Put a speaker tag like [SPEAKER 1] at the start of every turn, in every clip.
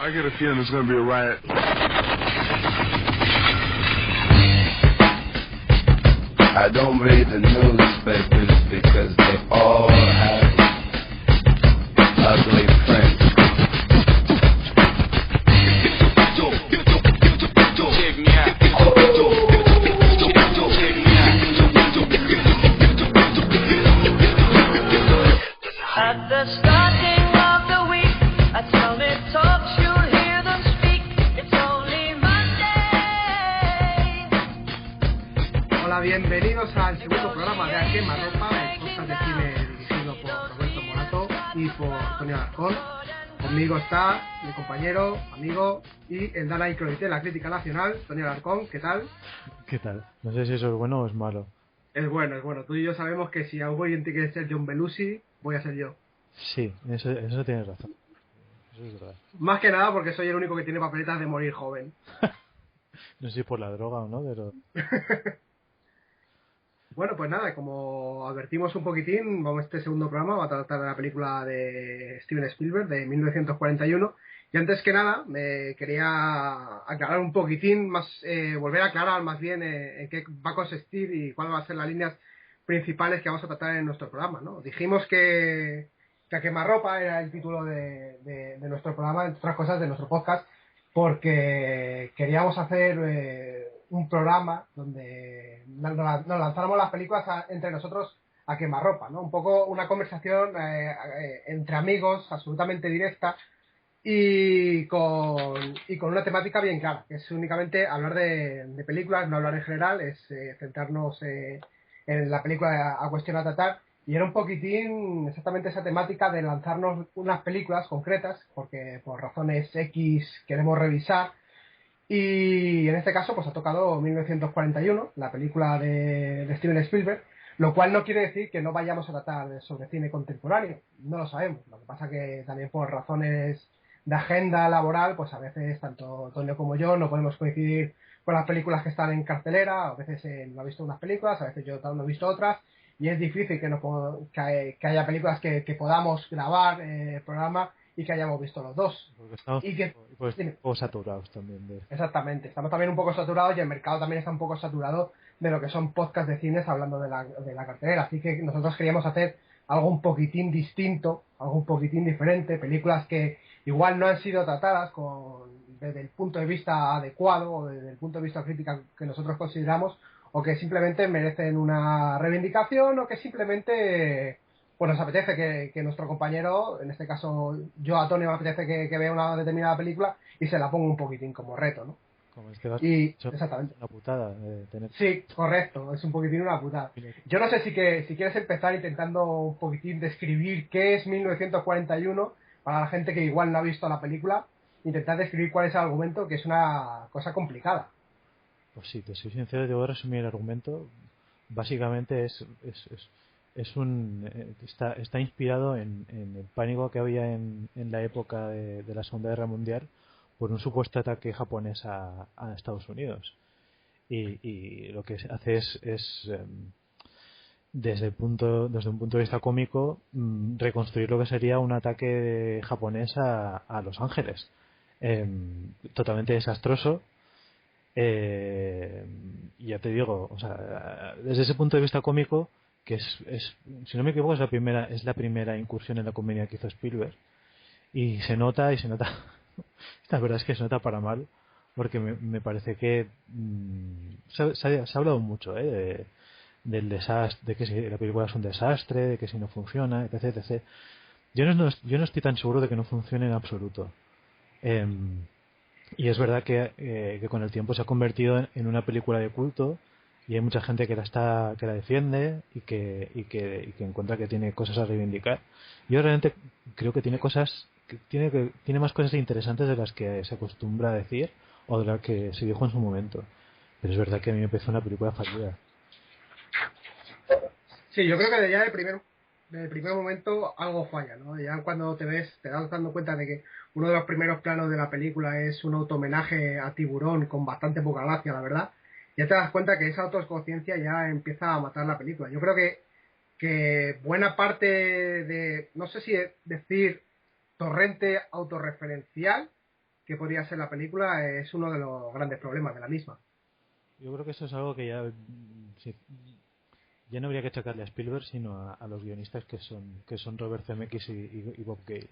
[SPEAKER 1] I get a feeling there's gonna be a riot.
[SPEAKER 2] I don't read the newspapers because they all have ugly prints.
[SPEAKER 3] At the starting of the week, at Summit Talks, you'll hear them speak. It's only Monday.
[SPEAKER 4] Hola, bienvenidos al segundo programa de A Quemarropa, el podcast de cine dirigido por Roberto Morato y por Tony Alarcón. Conmigo está mi compañero, amigo y el Dana Icro de la crítica nacional, Tony Alarcón. ¿Qué tal?
[SPEAKER 5] ¿Qué tal? No sé si eso es bueno o es malo.
[SPEAKER 4] Es bueno, es bueno. Tú y yo sabemos que si alguien tiene que ser John Belushi, voy a ser yo.
[SPEAKER 5] Sí, eso tienes razón. Eso es verdad.
[SPEAKER 4] Más que nada porque soy el único que tiene papeletas de morir joven.
[SPEAKER 5] No sé si por la droga o no, pero...
[SPEAKER 4] Bueno, pues nada, como advertimos un poquitín, este segundo programa va a tratar de la película de Steven Spielberg de 1941. Y antes que nada, me quería aclarar un poquitín, volver a aclarar más bien en qué va a consistir y cuáles van a ser las líneas principales que vamos a tratar en nuestro programa, ¿no? Dijimos que A Quemarropa era el título de nuestro programa, entre otras cosas, de nuestro podcast, porque queríamos hacer un programa donde nos lanzáramos las películas entre nosotros a quemarropa, ¿no? Un poco una conversación entre amigos, absolutamente directa, y con una temática bien clara, que es únicamente hablar de películas, no hablar en general, es centrarnos en la película a cuestión a tratar. Y era un poquitín exactamente esa temática de lanzarnos unas películas concretas, porque por razones X queremos revisar. Y en este caso pues ha tocado 1941, la película de Steven Spielberg, lo cual no quiere decir que no vayamos a tratar sobre cine contemporáneo, no lo sabemos. Lo que pasa que también por razones de agenda laboral, pues a veces tanto Antonio como yo no podemos coincidir con las películas que están en cartelera. A veces no ha visto unas películas, a veces yo no he visto otras, y es difícil que haya películas que podamos grabar el programa y que hayamos visto los dos.
[SPEAKER 5] Porque estamos
[SPEAKER 4] Y que,
[SPEAKER 5] pues, un poco saturados también de...
[SPEAKER 4] Exactamente, estamos también un poco saturados y el mercado también está un poco saturado de lo que son podcasts de cines hablando de la cartelera, así que nosotros queríamos hacer algo un poquitín distinto, algo un poquitín diferente, películas que igual no han sido tratadas desde el punto de vista adecuado o desde el punto de vista crítica que nosotros consideramos, o que simplemente merecen una reivindicación, o que simplemente pues nos apetece que nuestro compañero, en este caso yo a Tony me apetece que vea una determinada película y se la ponga un poquitín como reto, ¿no?
[SPEAKER 5] Como este va
[SPEAKER 4] Exactamente.
[SPEAKER 5] una putada tener...
[SPEAKER 4] Sí, correcto, es un poquitín una putada. Yo no sé si quieres empezar intentando un poquitín describir qué es 1941 para la gente que igual no ha visto la película, intentar describir cuál es el argumento, que es una cosa complicada.
[SPEAKER 5] Pues sí, te soy sincero, te voy a resumir el argumento. Básicamente está inspirado en el pánico que había en la época de la Segunda Guerra Mundial por un supuesto ataque japonés a Estados Unidos. Y lo que hace es desde un punto de vista cómico, reconstruir lo que sería un ataque japonés a Los Ángeles. Totalmente desastroso. Y ya te digo, o sea, desde ese punto de vista cómico, que si no me equivoco, es la primera incursión en la comedia que hizo Spielberg, y se nota la verdad es que se nota para mal, porque me parece que se ha hablado mucho del desastre, de que si la película es un desastre, de que si no funciona, etc, etc. Yo no estoy tan seguro de que no funcione en absoluto. Y es verdad que con el tiempo se ha convertido en una película de culto, y hay mucha gente que la defiende y que encuentra que tiene cosas a reivindicar. Yo realmente creo que tiene más cosas interesantes de las que se acostumbra a decir o de las que se dijo en su momento. Pero es verdad que a mí me parece una película fallida.
[SPEAKER 4] Sí, yo creo que ya del primer momento algo falla, ¿no? Ya cuando te das dando cuenta de que uno de los primeros planos de la película es un auto-homenaje a Tiburón con bastante poca gracia, la verdad, ya te das cuenta que esa autoconciencia ya empieza a matar la película. Yo creo que buena parte de, no sé si decir torrente autorreferencial, que podría ser la película es uno de los grandes problemas de la misma.
[SPEAKER 5] Yo creo que eso es algo que ya sí, ya no habría que achacarle a Spielberg, sino a los guionistas que son Robert Zemeckis y Bob Gale,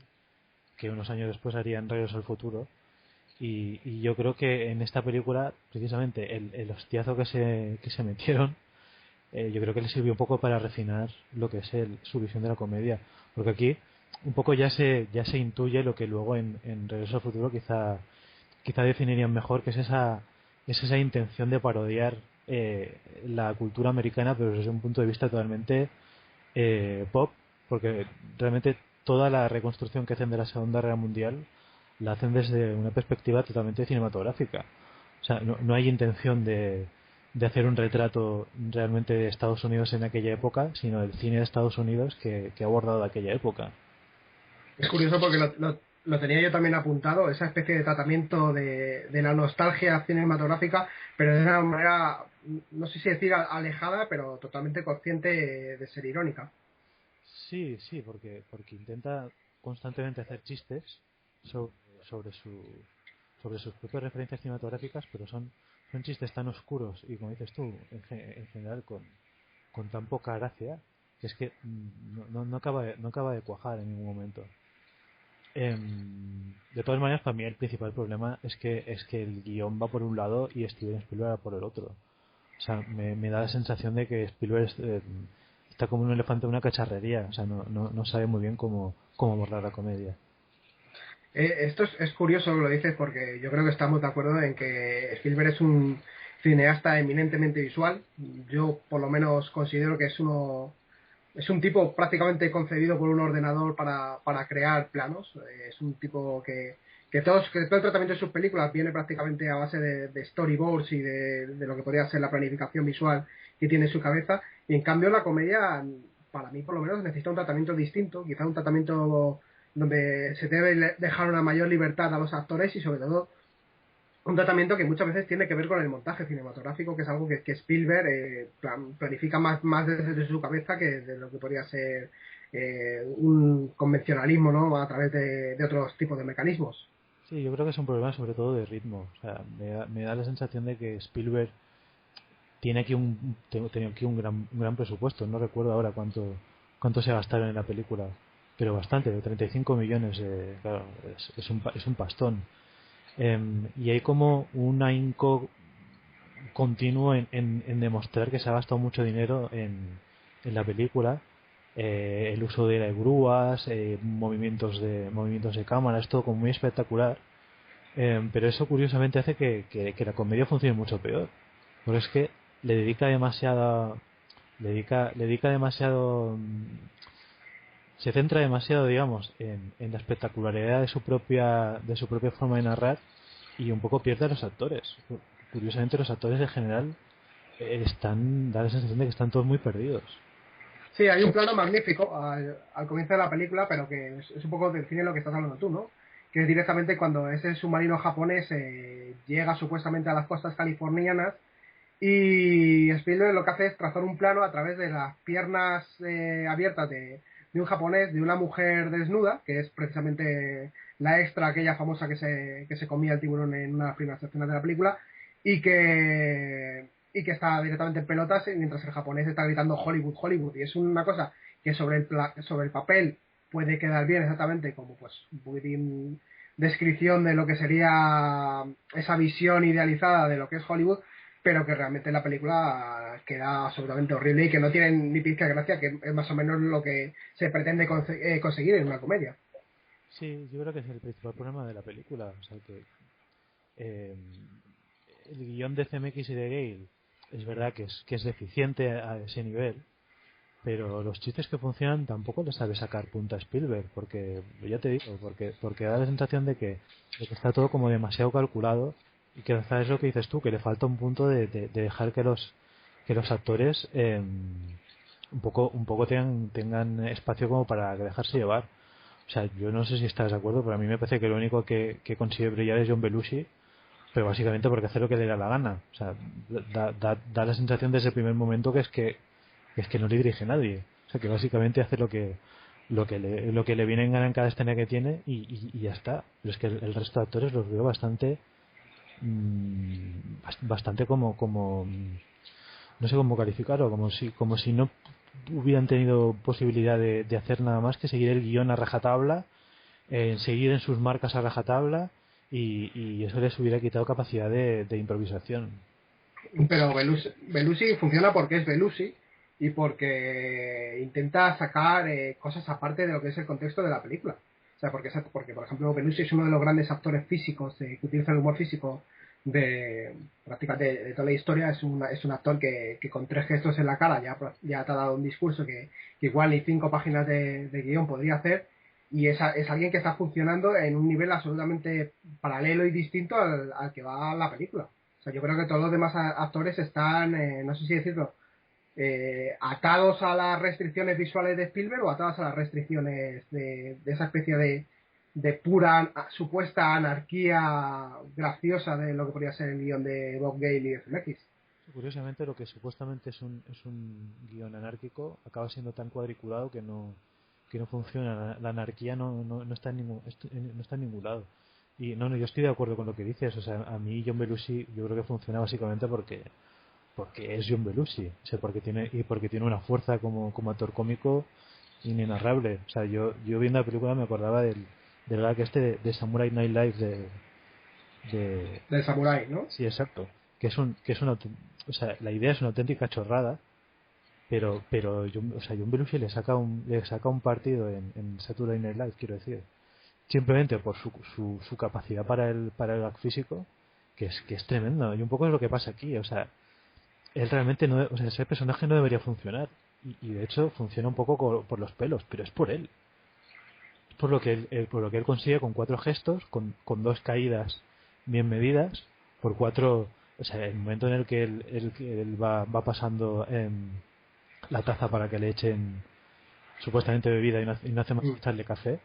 [SPEAKER 5] que unos años después harían Regreso al Futuro. Y yo creo que en esta película, precisamente, el hostiazo que se metieron, yo creo que les sirvió un poco para refinar lo que es su visión de la comedia. Porque aquí un poco ya se intuye lo que luego en Regreso al Futuro quizá definirían mejor, que es esa intención de parodiar la cultura americana, pero desde un punto de vista totalmente pop, porque realmente toda la reconstrucción que hacen de la Segunda Guerra Mundial la hacen desde una perspectiva totalmente cinematográfica. O sea, no hay intención de hacer un retrato realmente de Estados Unidos en aquella época, sino del cine de Estados Unidos que ha abordado aquella época.
[SPEAKER 4] Es curioso porque lo tenía yo también apuntado, esa especie de tratamiento de la nostalgia cinematográfica, pero de una manera, no sé si decir alejada, pero totalmente consciente de ser irónica.
[SPEAKER 5] Sí, porque intenta constantemente hacer chistes sobre sus propias referencias cinematográficas, pero son chistes tan oscuros y, como dices tú, en general con tan poca gracia, que es que no acaba de cuajar en ningún momento. De todas maneras, para mí el principal problema es que el guión va por un lado y Steven Spielberg va por el otro. O sea, me da la sensación de que Spielberg está como un elefante en una cacharrería. O sea, no sabe muy bien cómo abordar la comedia.
[SPEAKER 4] Esto es curioso que lo dices, porque yo creo que estamos de acuerdo en que Spielberg es un cineasta eminentemente visual. Yo por lo menos considero que es un tipo prácticamente concebido por un ordenador para crear planos. Es un tipo que todo el tratamiento de sus películas viene prácticamente a base de storyboards y de lo que podría ser la planificación visual que tiene en su cabeza. Y en cambio la comedia, para mí por lo menos, necesita un tratamiento distinto, quizá un tratamiento donde se debe dejar una mayor libertad a los actores y sobre todo un tratamiento que muchas veces tiene que ver con el montaje cinematográfico, que es algo que Spielberg planifica más desde su cabeza que de lo que podría ser un convencionalismo, ¿no?, a través de otros tipos de mecanismos.
[SPEAKER 5] Sí, yo creo que es un problema sobre todo de ritmo. O sea, me da la sensación de que Spielberg tiene aquí un gran presupuesto. No recuerdo ahora cuánto se gastaron en la película, pero bastante, de 35 millones. Claro, es un pastón. Y hay como un ahínco continuo en demostrar que se ha gastado mucho dinero en la película. El uso de grúas, movimientos de cámara, es todo como muy espectacular. Pero eso curiosamente hace que la comedia funcione mucho peor. Porque es que le dedica demasiado, se centra demasiado, digamos, en la espectacularidad de su propia forma de narrar, y un poco pierde a los actores. Curiosamente, los actores en general da la sensación de que están todos muy perdidos.
[SPEAKER 4] Sí, hay un plano magnífico al comienzo de la película, pero que es un poco del cine lo que estás hablando tú, ¿no? Que es directamente cuando ese submarino japonés llega supuestamente a las costas californianas, y Spielberg lo que hace es trazar un plano a través de las piernas abiertas de un japonés, de una mujer desnuda, que es precisamente la extra aquella famosa que se comía el tiburón en una de las primeras escenas de la película, y que está directamente en pelotas mientras el japonés está gritando Hollywood, Hollywood. Y es una cosa que sobre el papel puede quedar bien, exactamente como pues un descripción de lo que sería esa visión idealizada de lo que es Hollywood, pero que realmente la película queda absolutamente horrible y que no tiene ni pizca de gracia, que es más o menos lo que se pretende conseguir en una comedia.
[SPEAKER 5] Sí, yo creo que es el principal problema de la película. O sea, que el guión de CMX y de Gale es verdad que es deficiente a ese nivel, pero los chistes que funcionan tampoco les sabe sacar punta a Spielberg, porque ya te digo, porque da la sensación de que está todo como demasiado calculado, y que quizás es lo que dices tú, que le falta un punto de dejar que los actores un poco tengan espacio como para dejarse llevar. O sea, yo no sé si estás de acuerdo, pero a mí me parece que lo único que consigue brillar es John Belushi, pero básicamente porque hace lo que le da la gana. O sea, da la sensación desde el primer momento que es que no le dirige nadie. O sea, que básicamente hace lo que lo que le viene en gana en cada escena que tiene y ya está. Pero es que el resto de actores los veo bastante bastante como no sé cómo calificarlo, como si no hubieran tenido posibilidad de hacer nada más que seguir el guión a rajatabla, seguir en sus marcas a rajatabla y eso les hubiera quitado capacidad de improvisación.
[SPEAKER 4] Pero Belushi funciona porque es Belushi y porque intenta sacar cosas aparte de lo que es el contexto de la película. O sea, porque por ejemplo, Belushi es uno de los grandes actores físicos que utiliza el humor físico de prácticamente de toda la historia. Es un actor que con 3 gestos en la cara ya te ha dado un discurso que igual ni 5 páginas de guión podría hacer, y es alguien que está funcionando en un nivel absolutamente paralelo y distinto al que va la película. O sea, yo creo que todos los demás actores están, no sé si decirlo, atados a las restricciones visuales de Spielberg o atados a las restricciones de esa especie de pura supuesta anarquía graciosa de lo que podría ser el guión de Bob Gale y FMX.
[SPEAKER 5] Curiosamente, lo que supuestamente es un guión anárquico acaba siendo tan cuadriculado que no funciona. La anarquía no está en ningún lado. Y no, yo estoy de acuerdo con lo que dices. O sea, a mí John Belushi yo creo que funciona básicamente porque es John Belushi, o sea, porque tiene una fuerza como actor cómico inenarrable. O sea, yo viendo la película me acordaba del gag de Samurai Night Live
[SPEAKER 4] del Samurai, ¿no?
[SPEAKER 5] Sí, exacto. Que es una, o sea, la idea es una auténtica chorrada, pero John Belushi le saca un partido en Saturday Night Live, quiero decir, simplemente por su capacidad para el gag físico, que es tremendo. Y un poco es lo que pasa aquí. O sea, él realmente no, o sea, ese personaje no debería funcionar, y de hecho funciona un poco por los pelos, pero es por él. Es por lo que él consigue con 4 gestos, con 2 caídas bien medidas, por 4. O sea, el momento en el que él va pasando la taza para que le echen supuestamente bebida y no hace más que echarle café,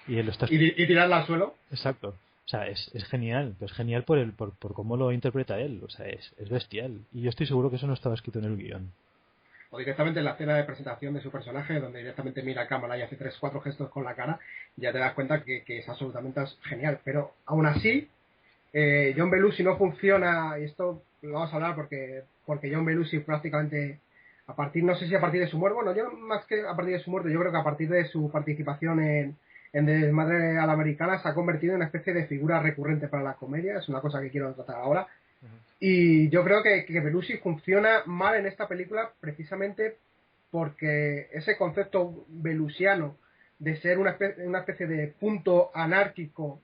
[SPEAKER 5] y él lo está
[SPEAKER 4] y tirarla al suelo.
[SPEAKER 5] Exacto. O sea, es genial, pero es genial por cómo lo interpreta él. O sea, es bestial. Y yo estoy seguro que eso no estaba escrito en el guión.
[SPEAKER 4] O directamente en la escena de presentación de su personaje, donde directamente mira a cámara y hace 3-4 gestos con la cara, ya te das cuenta que es absolutamente genial. Pero aún así, John Belushi no funciona, y esto lo vamos a hablar porque John Belushi prácticamente, no sé si a partir de su muerte, bueno, yo más que a partir de su muerte, yo creo que a partir de su participación en Desmadre a la Americana se ha convertido en una especie de figura recurrente para la comedia. Es una cosa que quiero tratar ahora. Y yo creo que Belushi funciona mal en esta película precisamente porque ese concepto belusiano de ser una especie de punto anárquico,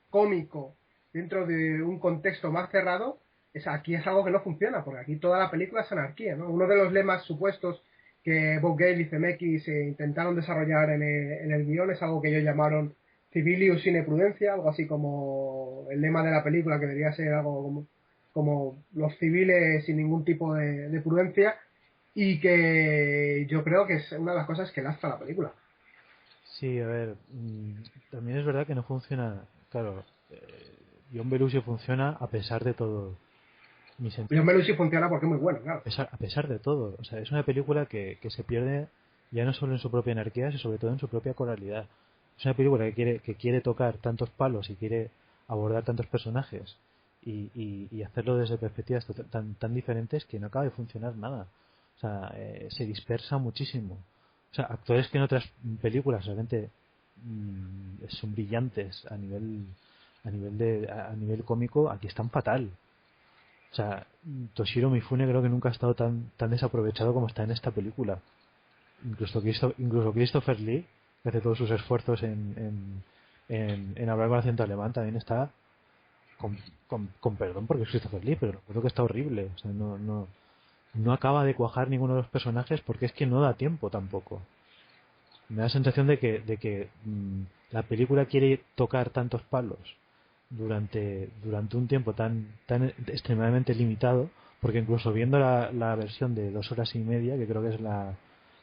[SPEAKER 4] cómico, dentro de un contexto más cerrado, aquí es algo que no funciona, porque aquí toda la película es anarquía, ¿no? Uno de los lemas supuestos que Bob Gale y CMX intentaron desarrollar en el guión es algo que ellos llamaron civilius sine prudencia, algo así como el lema de la película, que debería ser algo como los civiles sin ningún tipo de prudencia, y que yo creo que es una de las cosas que lastra la película.
[SPEAKER 5] Sí, a ver, también es verdad que no funciona, claro, John Belushi funciona a pesar de todo.
[SPEAKER 4] John Belushi funciona porque es muy bueno, claro.
[SPEAKER 5] A pesar de todo, o sea, es una película que se pierde ya no solo en su propia anarquía, sino sobre todo en su propia coralidad. Es una película que quiere tocar tantos palos y quiere abordar tantos personajes y hacerlo desde perspectivas tan diferentes que no acaba de funcionar nada. O sea, se dispersa muchísimo. O sea, actores que en otras películas realmente son brillantes a nivel cómico, aquí están fatal. O sea, Toshiro Mifune creo que nunca ha estado tan desaprovechado como está en esta película. Incluso Christopher Lee, que hace todos sus esfuerzos en hablar con acento alemán, también está con perdón porque es Christopher Lee, pero creo que está horrible. O sea, no acaba de cuajar ninguno de los personajes porque es que no da tiempo tampoco. Me da la sensación de que la película quiere tocar tantos palos durante un tiempo tan extremadamente limitado, porque incluso viendo la versión de 2 horas y media, que creo que es la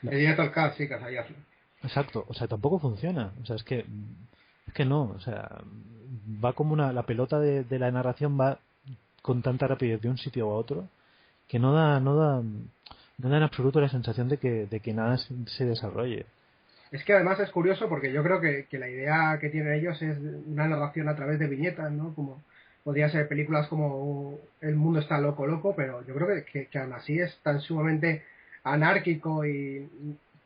[SPEAKER 4] el director Cut, sí, que sabía.
[SPEAKER 5] Exacto, o sea, tampoco funciona. O sea, es que no, o sea, va como la pelota de la narración va con tanta rapidez de un sitio a otro que no da en absoluto la sensación de que nada se desarrolle.
[SPEAKER 4] Es que además es curioso porque yo creo que la idea que tienen ellos es una narración a través de viñetas, ¿no? Como podría ser películas como El mundo está loco, loco, pero yo creo que aún así es tan sumamente anárquico y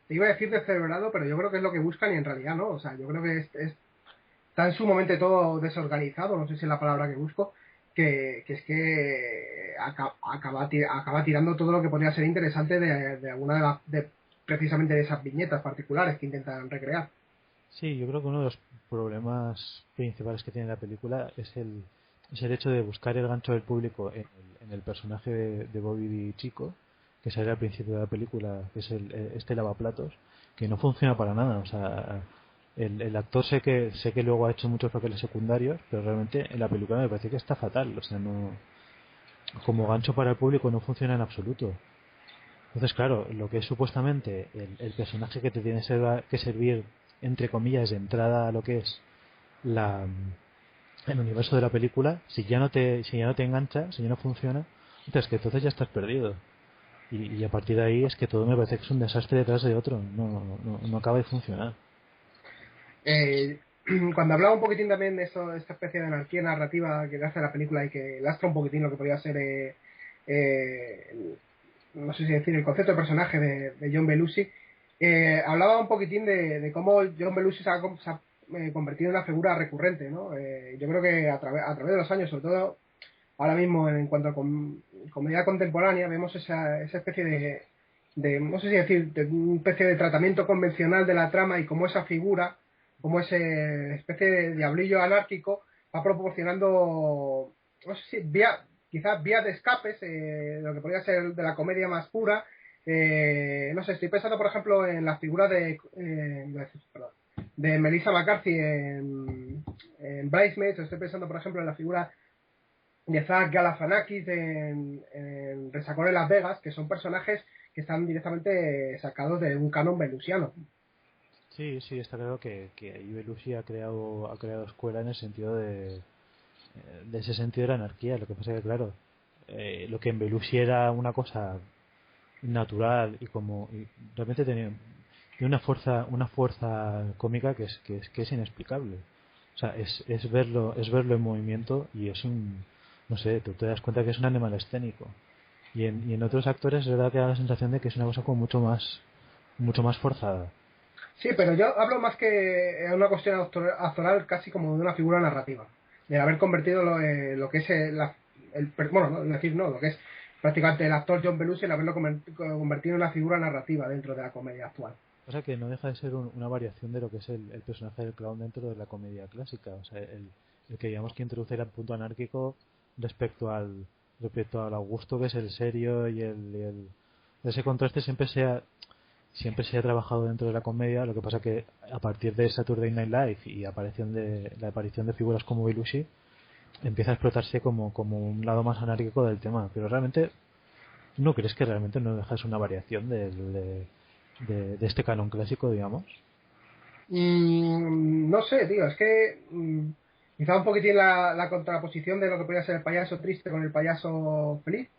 [SPEAKER 4] te iba a decir descerebrado, pero yo creo que es lo que buscan y en realidad no. O sea, yo creo que es tan sumamente todo desorganizado, no sé si es la palabra que busco, que es que acaba tirando todo lo que podría ser interesante de alguna precisamente de esas viñetas particulares que intentan recrear.
[SPEAKER 5] Sí, yo creo que uno de los problemas principales que tiene la película es el hecho de buscar el gancho del público en el personaje de Bobby Chico, que sale al principio de la película, que es este lavaplatos, que no funciona para nada. O sea, el actor sé que luego ha hecho muchos papeles secundarios, pero realmente en la película me parece que está fatal. O sea, no, como gancho para el público no funciona en absoluto. Entonces, claro, lo que es supuestamente el personaje que te tiene que servir, entre comillas, de entrada a lo que es la, el universo de la película, si ya no te engancha, si ya no funciona, entonces ya estás perdido. Y a partir de ahí es que todo me parece que es un desastre detrás de otro. No acaba de funcionar.
[SPEAKER 4] Eh, Cuando hablaba un poquitín también de eso, esta especie de anarquía narrativa que le hace a la película y que lastra un poquitín lo que podría ser no sé si decir el concepto de personaje de John Belushi, hablaba un poquitín de cómo John Belushi se ha convertido en una figura recurrente, ¿no? Yo creo que a través de los años, sobre todo ahora mismo en cuanto a comedia contemporánea, vemos esa especie no sé si decir, de una especie de tratamiento convencional de la trama y cómo esa figura, como ese especie de diablillo anárquico va proporcionando, no sé si quizás vías de escapes, lo que podría ser de la comedia más pura. No sé, estoy pensando por ejemplo en la figura de Melissa McCarthy en Bridesmaids, estoy pensando por ejemplo en la figura de Zach Galifianakis en Resacón en Las Vegas, que son personajes que están directamente sacados de un canon belusiano.
[SPEAKER 5] Sí, sí, está claro que ahí Belushi ha creado escuela en el sentido de ese sentido de la anarquía. Lo que pasa es que, claro, lo que en Belushi era una cosa natural y realmente tiene una fuerza cómica que es inexplicable. O sea, es verlo en movimiento y es no sé, tú te das cuenta que es un animal escénico. Y en otros actores es verdad que da la sensación de que es una cosa como mucho más forzada.
[SPEAKER 4] Sí, pero yo hablo más que en una cuestión actoral casi como de una figura narrativa, de haber convertido lo que es bueno, no, decir no, lo que es prácticamente el actor John Belushi, el haberlo convertido en una figura narrativa dentro de la comedia actual.
[SPEAKER 5] O sea que no deja de ser una variación de lo que es el personaje del clown dentro de la comedia clásica. O sea, el que digamos que introduce el punto anárquico respecto respecto al Augusto que es el serio ese contraste siempre se ha trabajado dentro de la comedia. Lo que pasa que a partir de Saturday Night Live y la aparición de figuras como Belushi empieza a explotarse como un lado más anárquico del tema. Pero realmente, ¿no crees que realmente no dejas una variación de este canon clásico, digamos?
[SPEAKER 4] No sé, tío, es que quizá un poquitín la contraposición de lo que podría ser el payaso triste con el payaso feliz.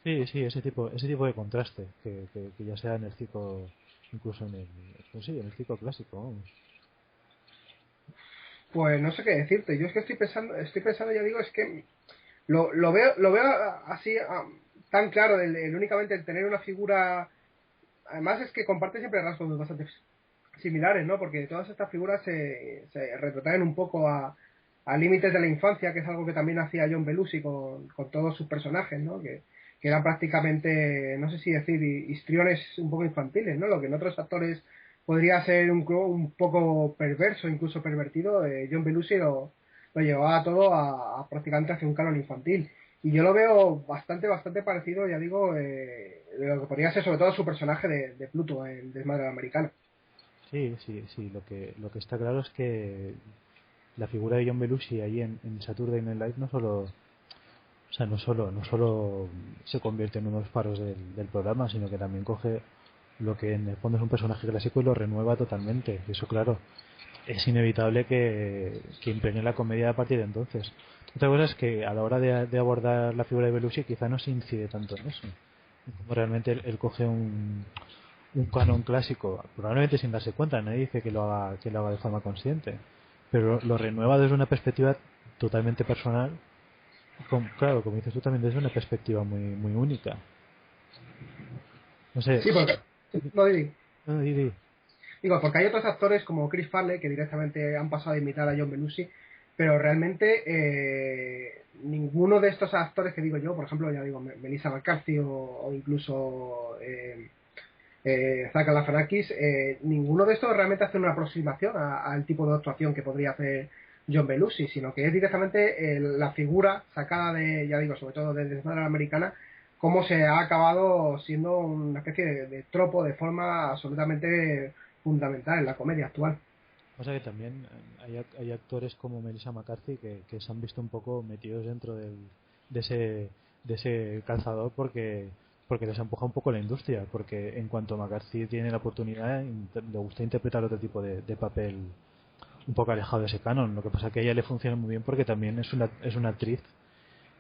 [SPEAKER 5] Sí, sí, ese tipo de contraste que ya sea en el ciclo, incluso pues sí, en el ciclo clásico, vamos.
[SPEAKER 4] Pues no sé qué decirte. Yo es que estoy pensando, ya digo, es que lo veo así tan claro, únicamente el tener una figura. Además es que comparte siempre rasgos bastante similares, ¿no? Porque todas estas figuras se retrotraen un poco a límites de la infancia, que es algo que también hacía John Belushi con todos sus personajes, ¿no? Que eran prácticamente, no sé si decir, histriones un poco infantiles, ¿no? Lo que en otros actores podría ser un poco perverso, incluso pervertido, John Belushi lo llevaba todo prácticamente hacia un canon infantil. Y yo lo veo bastante parecido, ya digo, de lo que podría ser sobre todo su personaje de Pluto en Desmadre Americano.
[SPEAKER 5] Sí, sí, sí, lo que está claro es que la figura de John Belushi ahí en Saturday Night Live o sea, no solo se convierte en uno de los paros del programa, sino que también coge lo que en el fondo es un personaje clásico y lo renueva totalmente. Y eso, claro, es inevitable que impregne la comedia a partir de entonces. Otra cosa es que a la hora de abordar la figura de Belushi quizá no se incide tanto en eso. Como realmente él coge un canon clásico, probablemente sin darse cuenta, nadie dice que lo haga de forma consciente, pero lo renueva desde una perspectiva totalmente personal, claro, como dices tú también, desde una perspectiva muy única. No sé.
[SPEAKER 4] Sí, porque... No, Didi.
[SPEAKER 5] No, di.
[SPEAKER 4] Digo, porque hay otros actores como Chris Farley que directamente han pasado a imitar a John Belushi, pero realmente ninguno de estos actores que digo yo, por ejemplo, ya digo, Melissa McCarthy o incluso Zach Galifianakis, ninguno de estos realmente hace una aproximación al tipo de actuación que podría hacer John Belushi, sino que es directamente la figura sacada de, ya digo, sobre todo de la americana, cómo se ha acabado siendo una especie de tropo de forma absolutamente fundamental en la comedia actual.
[SPEAKER 5] O sea que también hay actores como Melissa McCarthy que se han visto un poco metidos dentro de ese calzador porque les empuja un poco la industria, porque en cuanto McCarthy tiene la oportunidad le gusta interpretar otro tipo de papel un poco alejado de ese canon. Lo que pasa es que a ella le funciona muy bien porque también es una actriz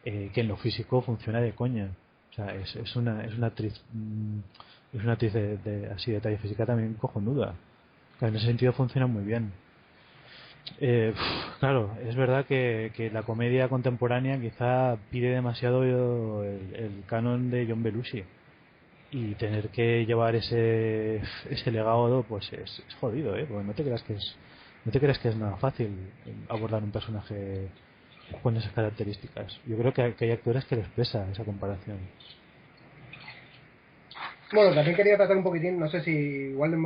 [SPEAKER 5] que en lo físico funciona de coña. O sea, es una actriz así de talla física también cojonuda. En ese sentido funciona muy bien. Claro, es verdad que la comedia contemporánea quizá pide demasiado el canon de John Belushi, y tener que llevar ese legado pues es jodido, porque no te creas que es nada fácil abordar un personaje con esas características. Yo creo que hay actores que les pesa esa comparación.
[SPEAKER 4] Bueno, también quería tratar un poquitín, no sé si igual lo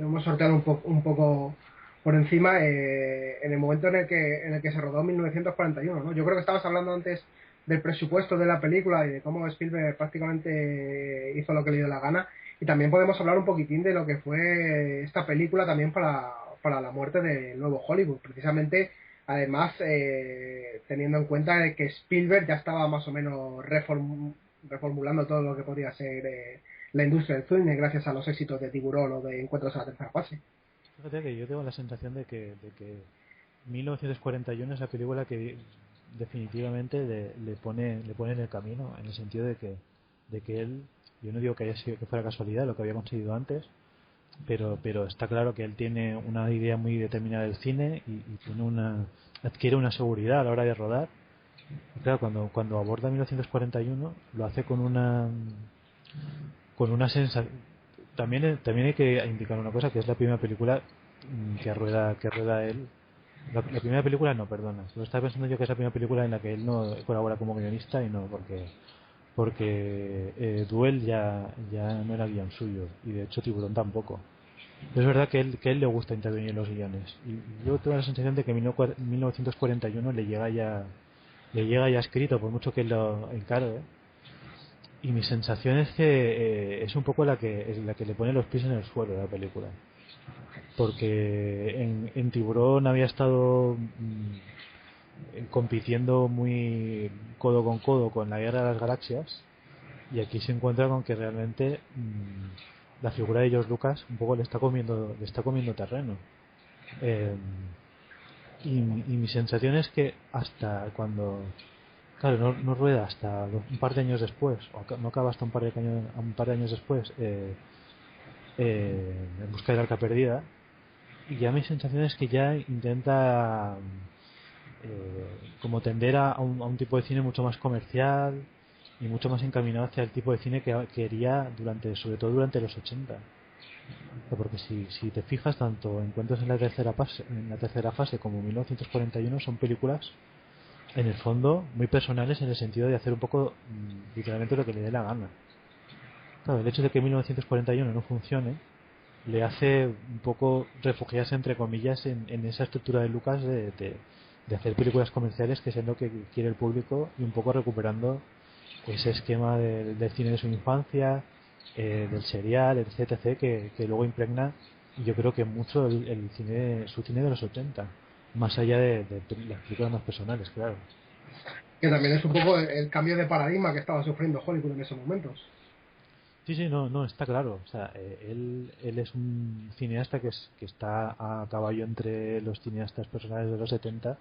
[SPEAKER 4] hemos sorteado un poco por encima, en el momento en el que se rodó 1941, ¿no? Yo creo que estabas hablando antes del presupuesto de la película y de cómo Spielberg prácticamente hizo lo que le dio la gana, y también podemos hablar un poquitín de lo que fue esta película también para la muerte del nuevo Hollywood, precisamente, además teniendo en cuenta que Spielberg ya estaba más o menos reformulando todo lo que podría ser la industria del cine gracias a los éxitos de Tiburón o de Encuentros a la tercera fase.
[SPEAKER 5] Fíjate que yo tengo la sensación de que 1941 es la película que definitivamente le pone en el camino, en el sentido de que él, yo no digo que haya sido que fuera casualidad lo que había conseguido antes, pero está claro que él tiene una idea muy determinada del cine y adquiere una seguridad a la hora de rodar. Y claro, cuando aborda 1941 lo hace con una sensación. También hay que indicar una cosa, que es la primera película que rueda él. La primera película no, perdona. Lo estaba pensando yo que es la primera película en la que él no colabora como guionista, y no porque Duel ya no era guion suyo, y de hecho Tiburón tampoco. Pero es verdad que él le gusta intervenir en los guiones, y yo tengo la sensación de que 1941 le llega ya escrito, por mucho que él lo encargue. Y mi sensación es que es un poco la que le pone los pies en el suelo de la película, porque en Tiburón había estado compitiendo muy codo con codo con la Guerra de las Galaxias, y aquí se encuentra con que realmente la figura de George Lucas un poco le está comiendo terreno. Y mi sensación es que hasta cuando, claro, no rueda hasta un par de años después, o no acaba hasta un par de años después, En busca del arca perdida, y ya mi sensación es que ya intenta como tender a un tipo de cine mucho más comercial y mucho más encaminado hacia el tipo de cine que quería sobre todo durante los 80. Porque si te fijas, tanto Encuentros en la tercera fase como 1941 son películas en el fondo muy personales, en el sentido de hacer un poco literalmente lo que le dé la gana. Claro, el hecho de que 1941 no funcione le hace un poco refugiarse, entre comillas, en esa estructura de Lucas de hacer películas comerciales, que es lo que quiere el público, y un poco recuperando ese esquema del cine de su infancia, del serial, etc., que luego impregna, yo creo que mucho su cine de los 80, más allá de las películas más personales, claro.
[SPEAKER 4] Que también es un poco el cambio de paradigma que estaba sufriendo Hollywood en esos momentos.
[SPEAKER 5] Sí, no, está claro. O sea, él es un cineasta que está a caballo entre los cineastas personales de los 70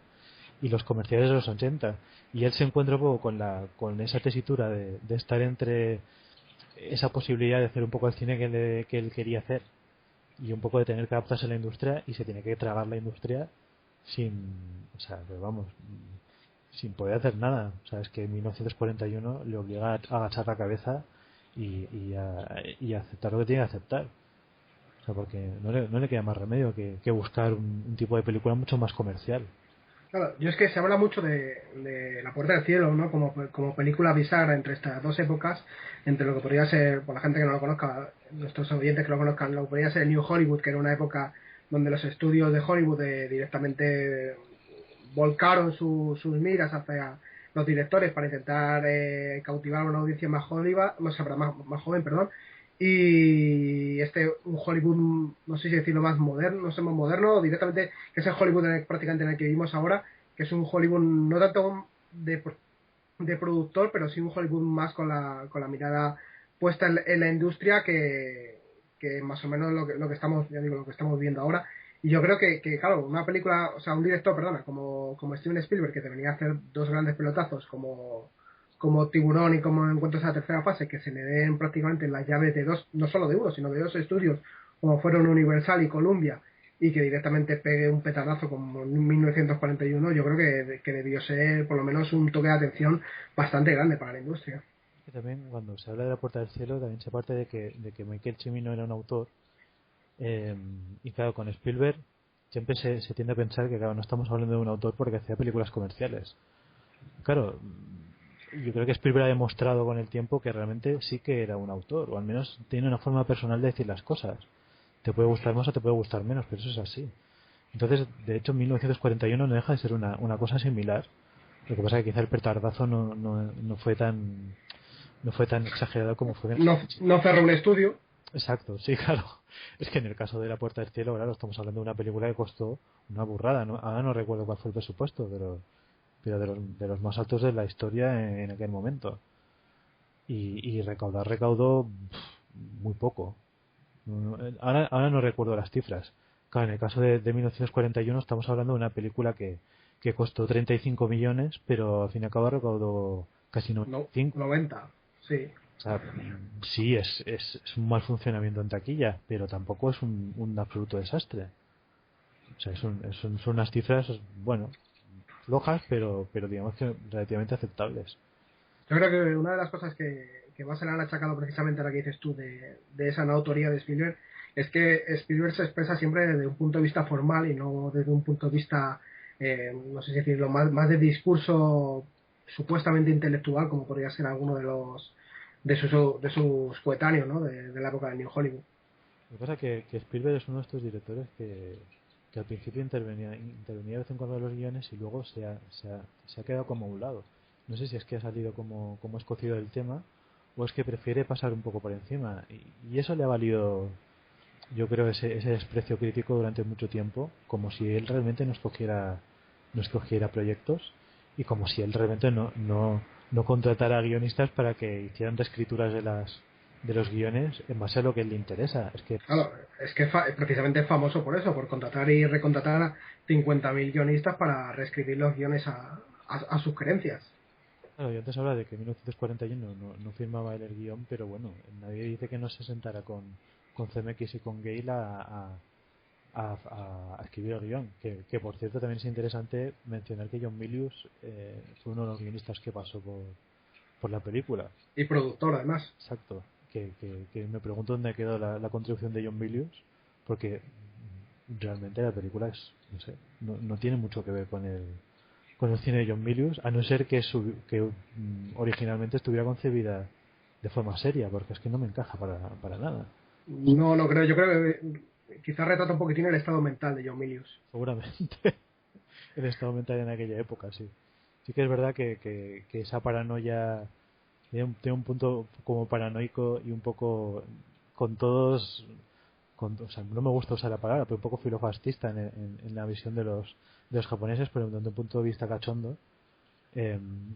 [SPEAKER 5] y los comerciales de los 80. Y él se encuentra un poco con esa tesitura de estar entre esa posibilidad de hacer un poco el cine que él quería hacer y un poco de tener que adaptarse a la industria, y se tiene que tragar la industria sin, o sea, pero vamos, sin poder hacer nada. O sea, es que en 1941 le obliga a agachar la cabeza y a aceptar lo que tiene que aceptar. O sea, porque no le queda más remedio que buscar un tipo de película mucho más comercial.
[SPEAKER 4] Claro, yo es que se habla mucho de La Puerta del Cielo, ¿no? Como película bisagra entre estas dos épocas, entre lo que podría ser, por la gente que no lo conozca, nuestros oyentes que lo conozcan, lo que podría ser el New Hollywood, que era una época donde los estudios de Hollywood directamente volcaron sus miras hacia los directores para intentar cautivar a una audiencia más más joven, perdón. Y un Hollywood, no sé si decirlo más moderno, no sé, más moderno, directamente, que es el Hollywood prácticamente en el que vivimos ahora, que es un Hollywood no tanto de productor, pero sí un Hollywood más con la mirada puesta en la industria, que más o menos lo que estamos, ya digo, lo que estamos viendo ahora. Y yo creo claro, una película, o sea, un director, perdona, como Steven Spielberg, que debería hacer dos grandes pelotazos como Tiburón y como Encuentros a la tercera fase, que se le den prácticamente las llaves de dos, no solo de uno, sino de dos estudios, como fueron Universal y Columbia, y que directamente pegue un petardazo como en 1941, yo creo que debió ser por lo menos un toque de atención bastante grande para la industria.
[SPEAKER 5] Y también cuando se habla de La Puerta del Cielo también se parte de que Michael Cimino era un autor, y claro, con Spielberg siempre se tiende a pensar que claro, no estamos hablando de un autor porque hacía películas comerciales. Claro, yo creo que Spielberg ha demostrado con el tiempo que realmente sí que era un autor, o al menos tiene una forma personal de decir las cosas. Te puede gustar más o te puede gustar menos, pero eso es así. Entonces, de hecho, 1941 no deja de ser una cosa similar. Lo que pasa es que quizá el petardazo no fue tan exagerado como fue en el...
[SPEAKER 4] No cerró un estudio.
[SPEAKER 5] Exacto, sí, claro. Es que en el caso de La Puerta del Cielo, claro, estamos hablando de una película que costó una burrada. ¿No? Ahora no recuerdo cuál fue el presupuesto, pero de los más altos de la historia en aquel momento. Y recaudó muy poco. Ahora no recuerdo las cifras. Claro, en el caso de 1941 estamos hablando de una película que costó 35 millones, pero al fin y al cabo recaudó casi 95.
[SPEAKER 4] 90, sí.
[SPEAKER 5] O sea, sí, es un mal funcionamiento en taquilla, pero tampoco es un absoluto desastre. O sea, son unas cifras, bueno, flojas, pero digamos que relativamente aceptables.
[SPEAKER 4] Yo creo que una de las cosas que más se le han achacado precisamente a la que dices tú de esa no autoría de Spielberg es que Spielberg se expresa siempre desde un punto de vista formal y no desde un punto de vista, no sé si decirlo, más de discurso supuestamente intelectual, como podría ser alguno de sus coetáneos, ¿no? De la época del New Hollywood.
[SPEAKER 5] Lo que pasa es que Spielberg es uno de estos directores que al principio intervenía de vez en cuando en los guiones y luego se ha quedado como a un lado. No sé si es que ha salido como escocido del tema o es que prefiere pasar un poco por encima. Y eso le ha valido, yo creo, ese desprecio crítico durante mucho tiempo, como si él realmente no escogiera proyectos y como si él realmente no contratara guionistas para que hicieran reescrituras de los guiones en base a lo que le interesa.
[SPEAKER 4] Claro, es que precisamente es famoso por eso, por contratar y recontratar a 50.000 guionistas para reescribir los guiones a sus creencias.
[SPEAKER 5] Claro, yo antes hablaba de que en 1941 no firmaba él el guión, pero bueno, nadie dice que no se sentara con CMX y con Gale a escribir el guión. Que por cierto también es interesante mencionar que John Milius fue uno de los guionistas que pasó por la película.
[SPEAKER 4] Y productor además.
[SPEAKER 5] Exacto. Que me pregunto dónde quedó la contribución de John Milius, porque realmente la película no sé, no tiene mucho que ver con el cine de John Milius, a no ser que originalmente estuviera concebida de forma seria, porque es que no me encaja para nada.
[SPEAKER 4] No creo, yo creo que quizás retrata un poquitín el estado mental de John Milius.
[SPEAKER 5] Seguramente. El estado mental en aquella época, sí. Sí que es verdad que esa paranoia tiene un punto como paranoico y un poco con todos, o sea, no me gusta usar la palabra, pero un poco filofascista en la visión de los japoneses, pero desde un punto de vista cachondo.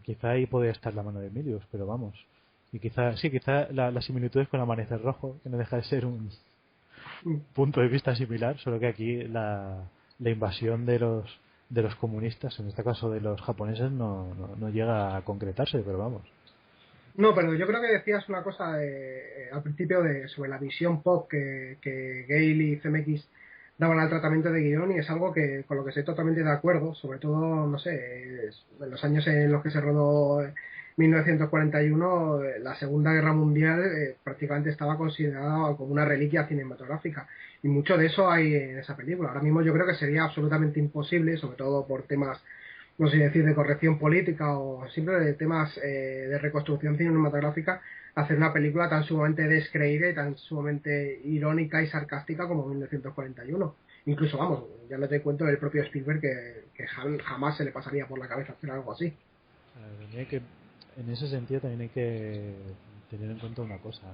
[SPEAKER 5] Quizá ahí podría estar la mano de Milius, pero vamos. Y quizá la similitud es con Amanecer Rojo, que no deja de ser un punto de vista similar, solo que aquí la invasión de los comunistas, en este caso de los japoneses, no llega a concretarse, pero vamos.
[SPEAKER 4] No, pero yo creo que decías una cosa al principio sobre la visión pop que Gale y CMX daban al tratamiento de guión y es algo que con lo que estoy totalmente de acuerdo, sobre todo, no sé, en los años en los que se rodó 1941, la Segunda Guerra Mundial prácticamente estaba considerada como una reliquia cinematográfica y mucho de eso hay en esa película. Ahora mismo yo creo que sería absolutamente imposible, sobre todo por temas no sé decir, de corrección política o siempre de temas de reconstrucción cinematográfica, hacer una película tan sumamente descreída y tan sumamente irónica y sarcástica como 1941. Incluso, vamos, ya no te cuento del propio Spielberg que jamás se le pasaría por la cabeza hacer algo así.
[SPEAKER 5] En ese sentido también hay que tener en cuenta una cosa.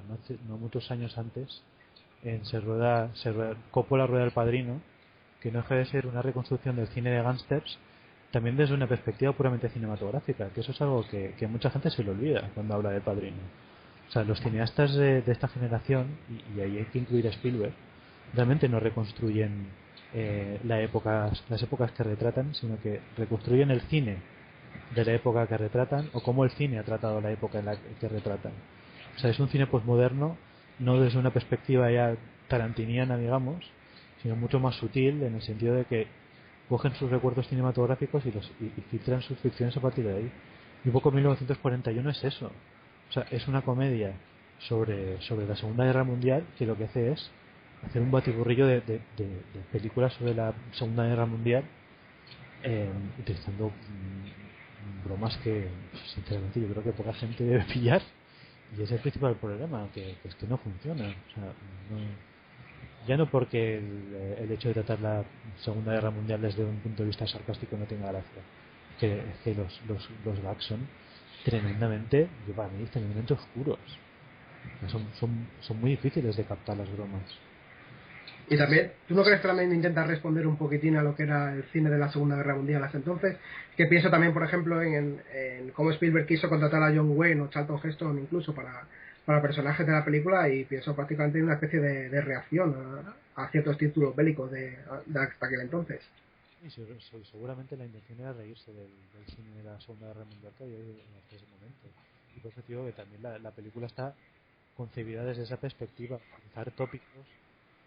[SPEAKER 5] No muchos años antes Coppola rueda El Padrino, que no deja de ser una reconstrucción del cine de gángsters también desde una perspectiva puramente cinematográfica, que eso es algo que mucha gente se le olvida cuando habla del Padrino. O sea, los cineastas de esta generación, y ahí hay que incluir a Spielberg, realmente no reconstruyen las épocas que retratan, sino que reconstruyen el cine de la época que retratan o cómo el cine ha tratado la época en la que retratan. O sea, es un cine postmoderno, no desde una perspectiva ya tarantiniana, digamos, sino mucho más sutil, en el sentido de que cogen sus recuerdos cinematográficos y filtran sus ficciones a partir de ahí. Y un poco 1941 es eso. O sea, es una comedia sobre la Segunda Guerra Mundial que lo que hace es hacer un batiburrillo de películas sobre la Segunda Guerra Mundial, utilizando bromas que, sinceramente, yo creo que poca gente debe pillar. Y ese es el principal problema, que es que no funciona. O sea, ya no porque el hecho de tratar la Segunda Guerra Mundial desde un punto de vista sarcástico no tenga gracia, es que los gags son tremendamente, yo para mí, tremendamente oscuros. O sea, son muy difíciles de captar las bromas.
[SPEAKER 4] Y también, ¿tú no crees que también intentas responder un poquitín a lo que era el cine de la Segunda Guerra Mundial hasta entonces? Que pienso también, por ejemplo, en cómo Spielberg quiso contratar a John Wayne o Charlton Heston incluso para personajes de la película y pienso prácticamente en una especie de reacción a ciertos títulos bélicos de hasta aquel entonces.
[SPEAKER 5] Sí, seguramente la intención era reírse del cine de la Segunda Guerra Mundial que había hasta ese momento. Y por eso digo que también la película está concebida desde esa perspectiva, utilizar tópicos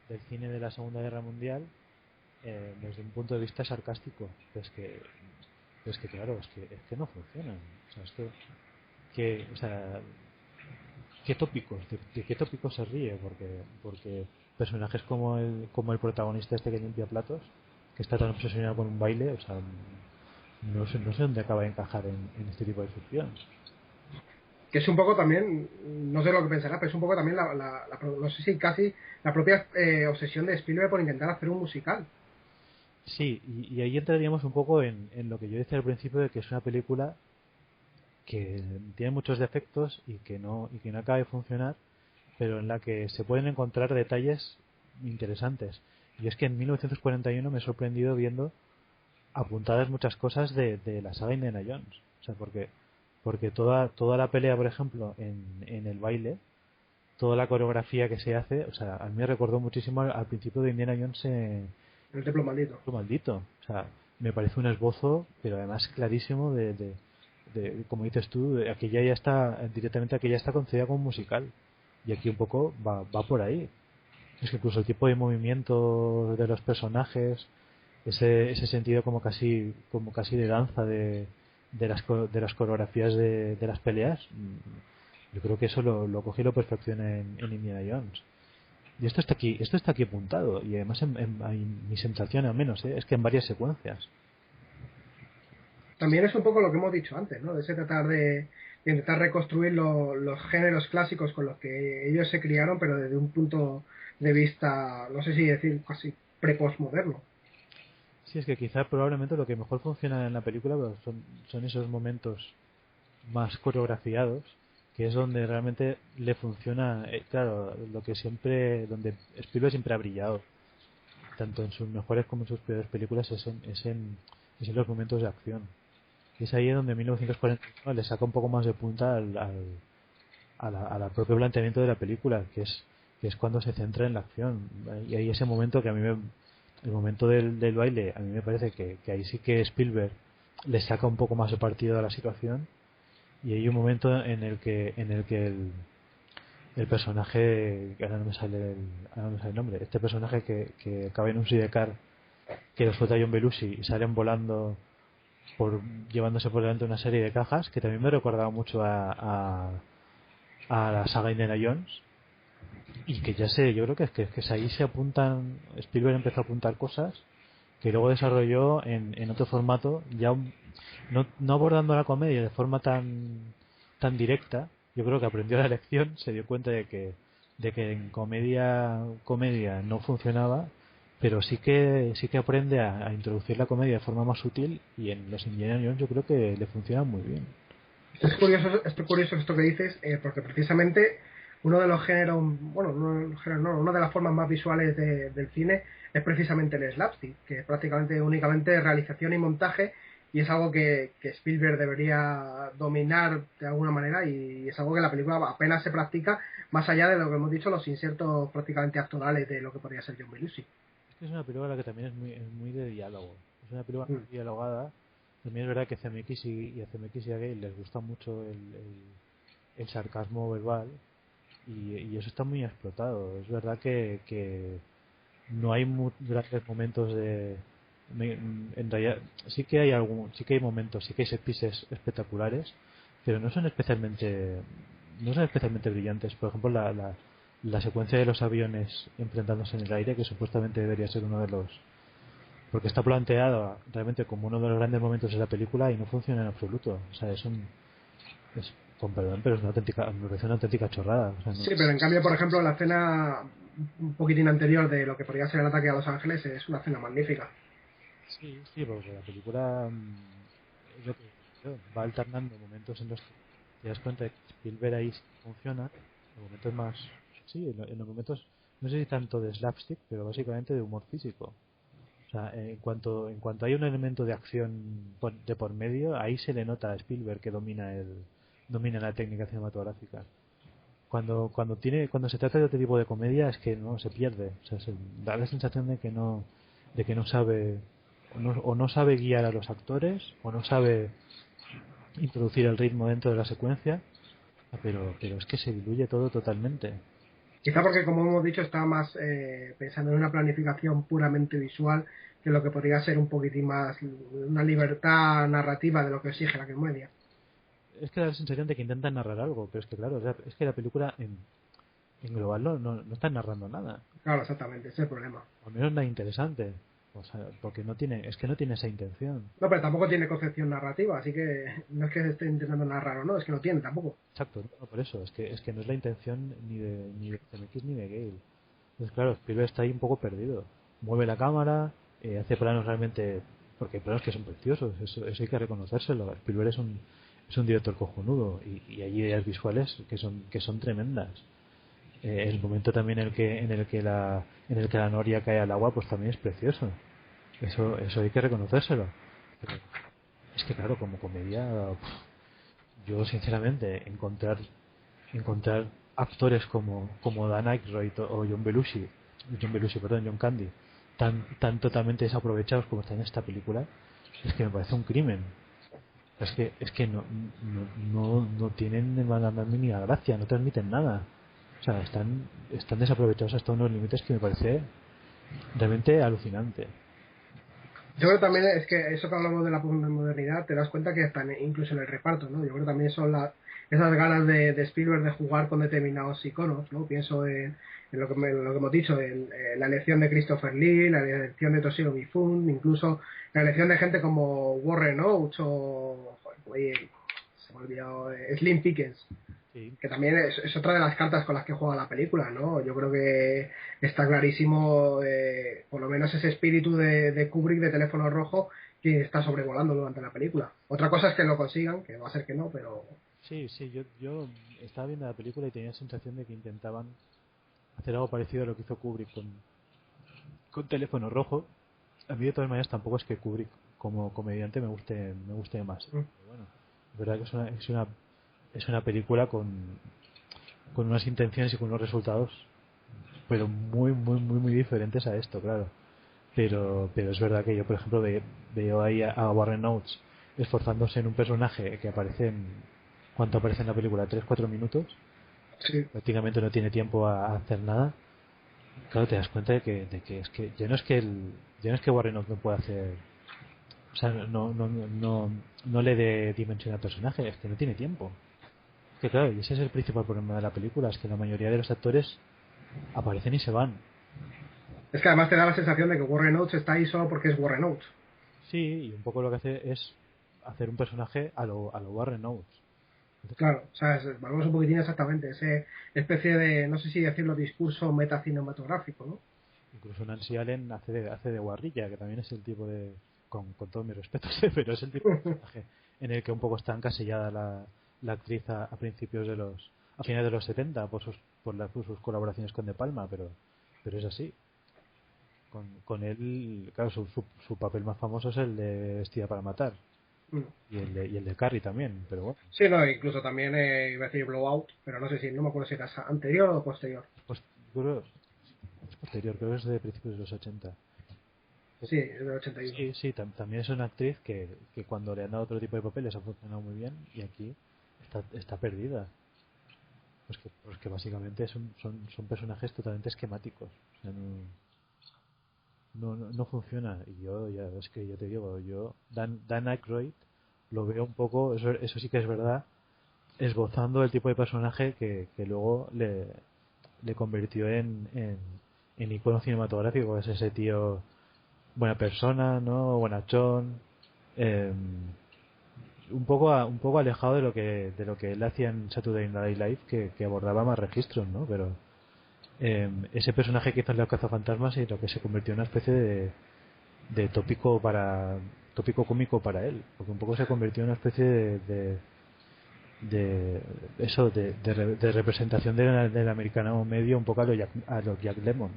[SPEAKER 5] del cine de la Segunda Guerra Mundial desde un punto de vista sarcástico. Es que claro, es que no funcionan. O sea, o sea, ¿qué tópicos? ¿De qué tópicos se ríe? Porque personajes como el protagonista este que limpia platos, que está tan obsesionado con un baile, o sea, no sé dónde acaba de encajar en este tipo de ficción.
[SPEAKER 4] Que es un poco también, no sé lo que pensará, pero es un poco también no sé si casi la propia obsesión de Spielberg por intentar hacer un musical.
[SPEAKER 5] Sí, y ahí entraríamos un poco en lo que yo decía al principio, de que es una película que tiene muchos defectos y que no acaba de funcionar, pero en la que se pueden encontrar detalles interesantes. Y es que en 1941 me he sorprendido viendo apuntadas muchas cosas de la saga Indiana Jones. O sea, porque toda la pelea, por ejemplo, en el baile, toda la coreografía que se hace, o sea, a mí me recordó muchísimo al principio de Indiana Jones
[SPEAKER 4] El templo maldito.
[SPEAKER 5] Maldito. O sea, me parece un esbozo, pero además clarísimo como dices tú, aquella ya está, directamente aquella ya está concebida como musical. Y aquí un poco va por ahí. Es que incluso el tipo de movimiento de los personajes, ese sentido como casi de danza de las coreografías de las peleas, yo creo que eso lo cogí y lo perfecciona en Indiana Jones. Y esto está aquí apuntado, y además mi sensación al menos es que en varias secuencias.
[SPEAKER 4] También es un poco lo que hemos dicho antes, ¿no? De ese tratar de intentar reconstruir los géneros clásicos con los que ellos se criaron, pero desde un punto de vista, no sé si decir casi pre-postmoderno.
[SPEAKER 5] Sí, es que quizá probablemente lo que mejor funciona en la película pues, son esos momentos más coreografiados, que es donde realmente le funciona, claro, donde Spielberg siempre ha brillado, tanto en sus mejores como en sus peores películas, es en los momentos de acción. Y es ahí donde 1941 le saca un poco más de punta al propio planteamiento de la película, que es cuando se centra en la acción. Y hay ese momento que el momento del baile, a mí me parece que ahí sí que Spielberg le saca un poco más de partido a la situación. y hay un momento en el que el personaje, que ahora no me sale el nombre, este personaje que acaba en un sidecar que los suelta John Belushi y salen volando llevándose por delante una serie de cajas, que también me recordaba mucho a la saga Indiana Jones, y que ya sé, yo creo que ahí se apuntan, Spielberg empezó a apuntar cosas que luego desarrolló en otro formato, ya no abordando la comedia de forma tan directa. Yo creo que aprendió la lección, se dio cuenta de que en comedia no funcionaba, pero sí que aprende a introducir la comedia de forma más sutil, y en los Indiana Jones yo creo que le funciona muy bien.
[SPEAKER 4] Es curioso esto que dices, porque precisamente uno de los géneros, bueno, una de las formas más visuales del cine es precisamente el slapstick, que es prácticamente únicamente realización y montaje, y es algo que Spielberg debería dominar de alguna manera, y es algo que en la película apenas se practica, más allá de lo que hemos dicho, los insertos prácticamente actorales de lo que podría ser John Belushi.
[SPEAKER 5] Es que es una película que también es muy de diálogo, es una película muy dialogada. También es verdad que CMX y a CMX y a Gale les gusta mucho el sarcasmo verbal, y eso está muy explotado. Es verdad que no hay grandes momentos en realidad sí que hay momentos, sí que hay set pieces espectaculares, pero no son especialmente brillantes. Por ejemplo, la secuencia de los aviones enfrentándose en el aire, que supuestamente debería ser uno de los, porque está planteado realmente como uno de los grandes momentos de la película, y no funciona en absoluto. O sea, con perdón, pero me parece una auténtica chorrada. O sea, no.
[SPEAKER 4] Sí, pero en cambio, por ejemplo, la escena un poquitín anterior de lo que podría ser el ataque a Los Ángeles es una escena magnífica.
[SPEAKER 5] Sí, porque la película es lo que va alternando momentos en los que te das cuenta de que Spielberg ahí sí funciona, en momentos más, sí, en los momentos, no sé si tanto de slapstick, pero básicamente de humor físico. O sea, en cuanto hay un elemento de acción de por medio, ahí se le nota a Spielberg que domina la técnica cinematográfica. Cuando se trata de otro tipo de comedia, es que no se pierde. O sea, da la sensación de que no sabe, o no sabe guiar a los actores, o no sabe introducir el ritmo dentro de la secuencia, pero es que se diluye todo totalmente.
[SPEAKER 4] Quizá porque, como hemos dicho, está más pensando en una planificación puramente visual, que lo que podría ser un poquitín más una libertad narrativa de lo que exige la comedia.
[SPEAKER 5] Es que da la sensación de que intentan narrar algo, pero es que claro, es que la película en global no está narrando nada.
[SPEAKER 4] Claro, exactamente, ese es el problema.
[SPEAKER 5] O al menos nada interesante. O sea, porque no tiene esa intención.
[SPEAKER 4] No, pero tampoco tiene concepción narrativa, así que no es que esté intentando narrar o no, es que no tiene tampoco.
[SPEAKER 5] Exacto, no, por eso, es que no es la intención ni de CMX ni de Gale. Entonces claro, Spielberg está ahí un poco perdido. Mueve la cámara, hace planos realmente, porque hay planos que son preciosos, eso hay que reconocérselo. Spielberg es un director cojonudo, y hay ideas visuales que son tremendas. El momento también en el que la noria cae al agua, pues también es precioso. Eso hay que reconocérselo. Pero es que claro, como comedia, yo sinceramente encontrar actores como Dan Aykroyd o John Candy tan totalmente desaprovechados como están en esta película, es que me parece un crimen. Es que no tienen ni la gracia, no transmiten nada. O sea, están desaprovechados hasta unos límites que me parece realmente alucinante.
[SPEAKER 4] Yo creo también es que eso que hablamos de la modernidad, te das cuenta que están incluso en el reparto, ¿no? Yo creo que también son esas ganas de Spielberg de jugar con determinados iconos, ¿no? Pienso en lo que hemos dicho, en la elección de Christopher Lee, la elección de Toshiro Mifune, incluso la elección de gente como Warren Oates o se me ha olvidado, Slim Pickens. Sí. Que también es otra de las cartas con las que juega la película, ¿no? Yo creo que está clarísimo, por lo menos ese espíritu de Kubrick de Teléfono Rojo, que está sobrevolando durante la película. Otra cosa es que lo consigan, que va a ser que no, pero...
[SPEAKER 5] Sí, yo estaba viendo la película y tenía la sensación de que intentaban hacer algo parecido a lo que hizo Kubrick con Teléfono Rojo. A mí de todas maneras tampoco es que Kubrick como comediante me guste más. Pero bueno, es verdad que es una película con unas intenciones y con unos resultados, pero muy diferentes a esto, claro. Pero es verdad que yo, por ejemplo, veo ahí a Warren Oates esforzándose en un personaje que aparece ¿cuánto aparece en la película? ¿3-4 minutos?
[SPEAKER 4] Sí.
[SPEAKER 5] Prácticamente no tiene tiempo a hacer nada. Claro, te das cuenta de que es que ya no es que Warren no pueda hacer, o sea, no le dé dimensión al personaje, es que no tiene tiempo. Es que claro, y ese es el principal problema de la película, es que la mayoría de los actores aparecen y se van.
[SPEAKER 4] Es que además te da la sensación de que Warren Oates está ahí solo porque es Warren Oates.
[SPEAKER 5] Sí, y un poco lo que hace es hacer un personaje a lo Warren Oates.
[SPEAKER 4] Claro, o sea, volvemos un poquitín exactamente, ese especie de, no sé si decirlo, discurso metacinematográfico, ¿no?
[SPEAKER 5] Incluso Nancy Allen hace de guarrilla, que también es el tipo de, con todos mis respetos, pero es el tipo de personaje en el que un poco está encasillada la actriz a principios a finales de los 70 por sus colaboraciones con De Palma, pero es así. Con él, claro, su papel más famoso es el de Vestida para matar. Y el de Carrie también, pero bueno.
[SPEAKER 4] Sí, no, incluso también iba a decir Blowout, pero no sé si, no me acuerdo si era anterior o posterior.
[SPEAKER 5] Pues creo es posterior, creo que es de principios de los 80.
[SPEAKER 4] Sí, es del 81.
[SPEAKER 5] Sí, también es una actriz que cuando le han dado otro tipo de papeles ha funcionado muy bien y aquí está perdida. Pues que básicamente son personajes totalmente esquemáticos. O sea, no funciona. Y es que yo te digo, Dan Aykroyd lo veo un poco, eso sí que es verdad, esbozando el tipo de personaje que luego le convirtió en icono cinematográfico. Es ese tío buena persona, ¿no? Buenachón, un poco alejado de lo que él hacía en Saturday Night Live, que abordaba más registros, ¿no? Pero ese personaje que hizo en Los Cazafantasmas y lo que se convirtió en una especie de tópico cómico para él, porque un poco se convirtió en una especie de representación del americano medio, un poco a lo Jack Lemmon.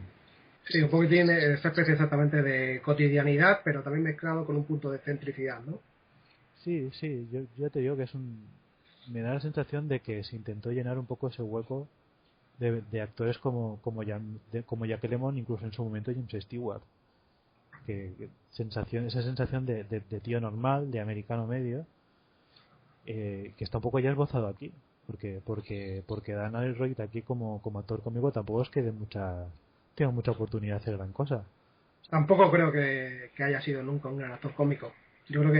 [SPEAKER 4] Sí, un poquitín esta especie exactamente de cotidianidad, pero también mezclado con un punto de centricidad, ¿no?
[SPEAKER 5] Sí, yo ya te digo que me da la sensación de que se intentó llenar un poco ese hueco de actores como Jack Lemmon, incluso en su momento James Stewart, esa sensación de tío normal, de americano medio, que está un poco ya esbozado aquí, porque Dan Aykroyd aquí como actor cómico tampoco es que tenga mucha oportunidad de hacer gran cosa.
[SPEAKER 4] Tampoco creo que haya sido nunca un gran actor cómico. Yo creo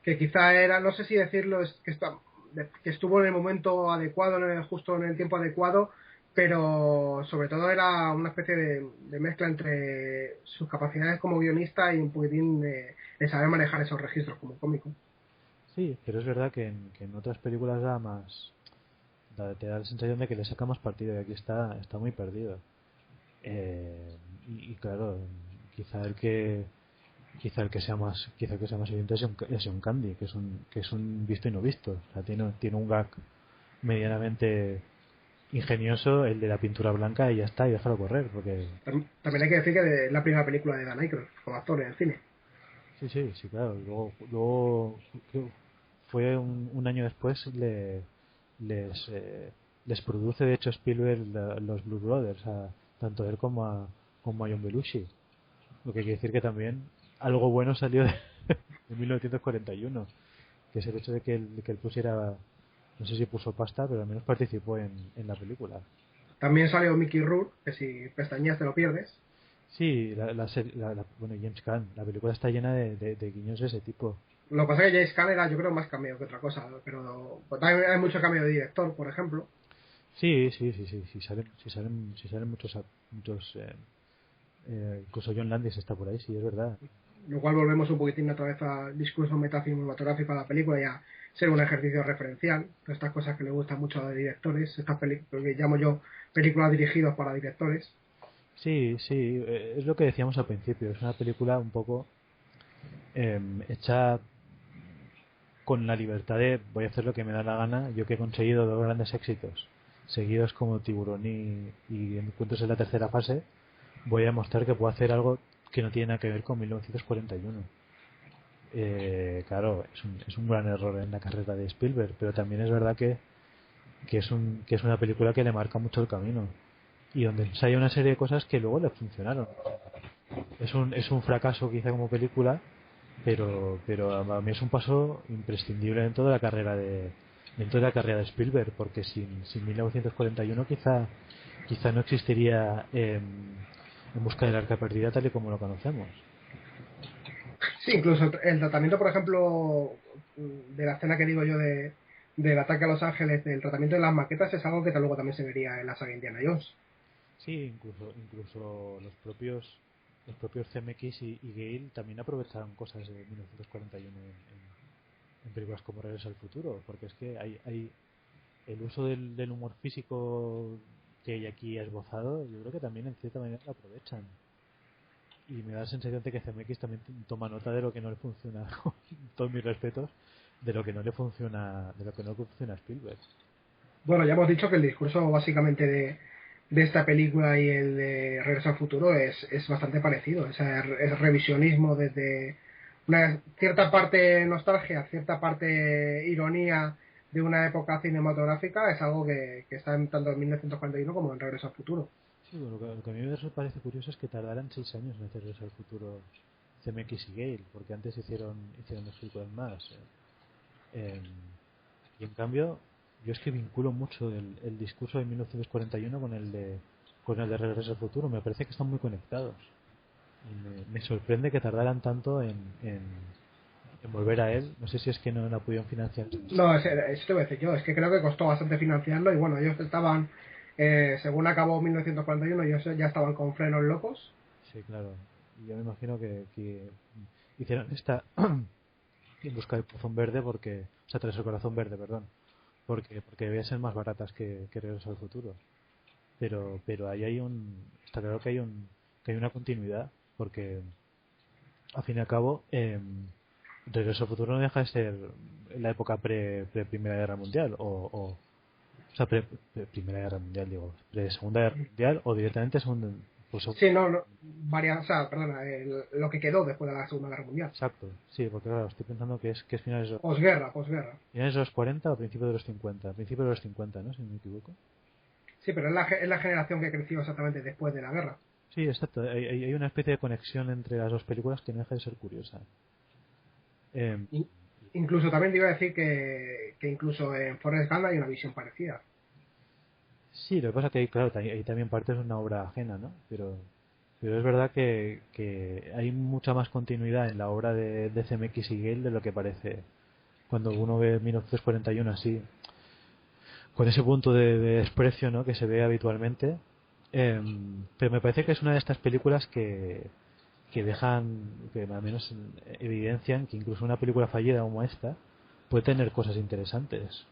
[SPEAKER 4] que quizá era, no sé si decirlo, que estuvo en el momento adecuado, justo en el tiempo adecuado, pero sobre todo era una especie de mezcla entre sus capacidades como guionista y un poquitín de saber manejar esos registros como cómico.
[SPEAKER 5] Sí, pero es verdad que en otras películas te da la sensación de que le saca más partido y aquí está muy perdido. Y claro, quizá el que sea más evidente es un Candy, que es un visto y no visto. O sea, tiene un gag medianamente ingenioso, el de la pintura blanca, y ya está, y déjalo correr, porque
[SPEAKER 4] También hay que decir que es la primera película de Dan Aykroyd como actor en el cine.
[SPEAKER 5] sí, claro. Luego creo, fue un año después les produce de hecho Spielberg los Blues Brothers, tanto él como a John Belushi. Lo que quiere decir que también algo bueno salió de 1941, que es el hecho de que él pusiera, no sé si puso pasta, pero al menos participó en la película.
[SPEAKER 4] También salió Mickey Rourke, que si pestañeas te lo pierdes.
[SPEAKER 5] Sí, bueno, James Caan, la película está llena de guiños de ese tipo.
[SPEAKER 4] Lo que pasa es que James Caan era, yo creo, más cameo que otra cosa, pero también hay mucho cameo de director, por ejemplo.
[SPEAKER 5] Sí, salen muchos incluso John Landis está por ahí, sí, es verdad.
[SPEAKER 4] Lo cual volvemos un poquitín otra vez al discurso metacinematográfico de la película y a ser un ejercicio referencial. Todas estas cosas que le gustan mucho a los directores, estas películas que llamo yo películas dirigidas para directores.
[SPEAKER 5] Sí, es lo que decíamos al principio, es una película un poco hecha con la libertad de voy a hacer lo que me da la gana. Yo que he conseguido dos grandes éxitos seguidos como Tiburón y Encuentros en la tercera fase, voy a demostrar que puedo hacer algo que no tiene nada que ver con 1941. Claro, es un gran error en la carrera de Spielberg, pero también es verdad que es una película que le marca mucho el camino y donde ensaya una serie de cosas que luego le funcionaron. Es un fracaso quizá como película, pero a mí es un paso imprescindible en toda la carrera de dentro de la carrera de Spielberg, porque sin 1941 quizá no existiría En busca del arca perdida tal y como lo conocemos.
[SPEAKER 4] Sí, incluso el tratamiento, por ejemplo, de la escena que digo yo del ataque a Los Ángeles, del tratamiento de las maquetas, es algo que luego también se vería en la saga Indiana Jones.
[SPEAKER 5] Sí, incluso los propios CMX y Gale también aprovecharon cosas de 1941 en películas como Regreso al Futuro, porque es que hay el uso del humor físico que hay aquí esbozado, yo creo que también en cierta manera lo aprovechan. Y me da la sensación de que CMX también toma nota de lo que no le funciona, con todos mis respetos, de lo que no le funciona a Spielberg.
[SPEAKER 4] Bueno, ya hemos dicho que el discurso básicamente de esta película y el de Regreso al Futuro es bastante parecido. Es revisionismo desde una cierta parte nostalgia, cierta parte ironía de una época cinematográfica, es algo que está tanto en 1941 como en Regreso al Futuro.
[SPEAKER 5] Sí, bueno, lo que a mí me parece curioso es que tardaran 6 años en hacer Regreso al Futuro CMX y Gale, porque antes hicieron 2 películas más. Y en cambio, yo es que vinculo mucho el discurso de 1941 con el de Regreso al Futuro. Me parece que están muy conectados. Y me sorprende que tardaran tanto en volver a él. No sé si es que no la pudieron financiar.
[SPEAKER 4] No, eso te voy a decir yo, es que creo que costó bastante financiarlo y bueno, ellos estaban, según acabó 1941, ellos ya estaban con frenos locos.
[SPEAKER 5] Sí, claro. Y yo me imagino que hicieron esta en busca del corazón verde tras el corazón verde, perdón, porque debía ser más baratas que Regreso al Futuro. Pero ahí está claro que hay una continuidad, porque al fin y al cabo Regreso al Futuro no deja de ser la época pre Primera Guerra Mundial o sea, Primera Guerra Mundial, digo, pre Segunda Guerra Mundial o directamente segunda, pues,
[SPEAKER 4] Sí, no, varias, o sea, perdona, lo que quedó después de la Segunda Guerra Mundial.
[SPEAKER 5] exacto, sí, porque claro, estoy pensando que es
[SPEAKER 4] Posguerra.
[SPEAKER 5] finales de los 40 o principios de los 50, principios de los 50, ¿no? Si no me equivoco.
[SPEAKER 4] Sí, pero es la generación que creció exactamente después de la guerra.
[SPEAKER 5] Sí, exacto, hay una especie de conexión entre las dos películas que no deja de ser curiosa. Eh,
[SPEAKER 4] Incluso también te iba a decir que incluso en Forrest Gump hay una visión parecida.
[SPEAKER 5] sí, lo que pasa es que claro, ahí también parte es una obra ajena, ¿no? Pero es verdad que hay mucha más continuidad en la obra de CMX y Gale de lo que parece cuando uno ve 1941 así, con ese punto de desprecio, ¿no? Que se ve habitualmente. Pero me parece que es una de estas películas que al menos evidencian que incluso una película fallida como esta puede tener cosas interesantes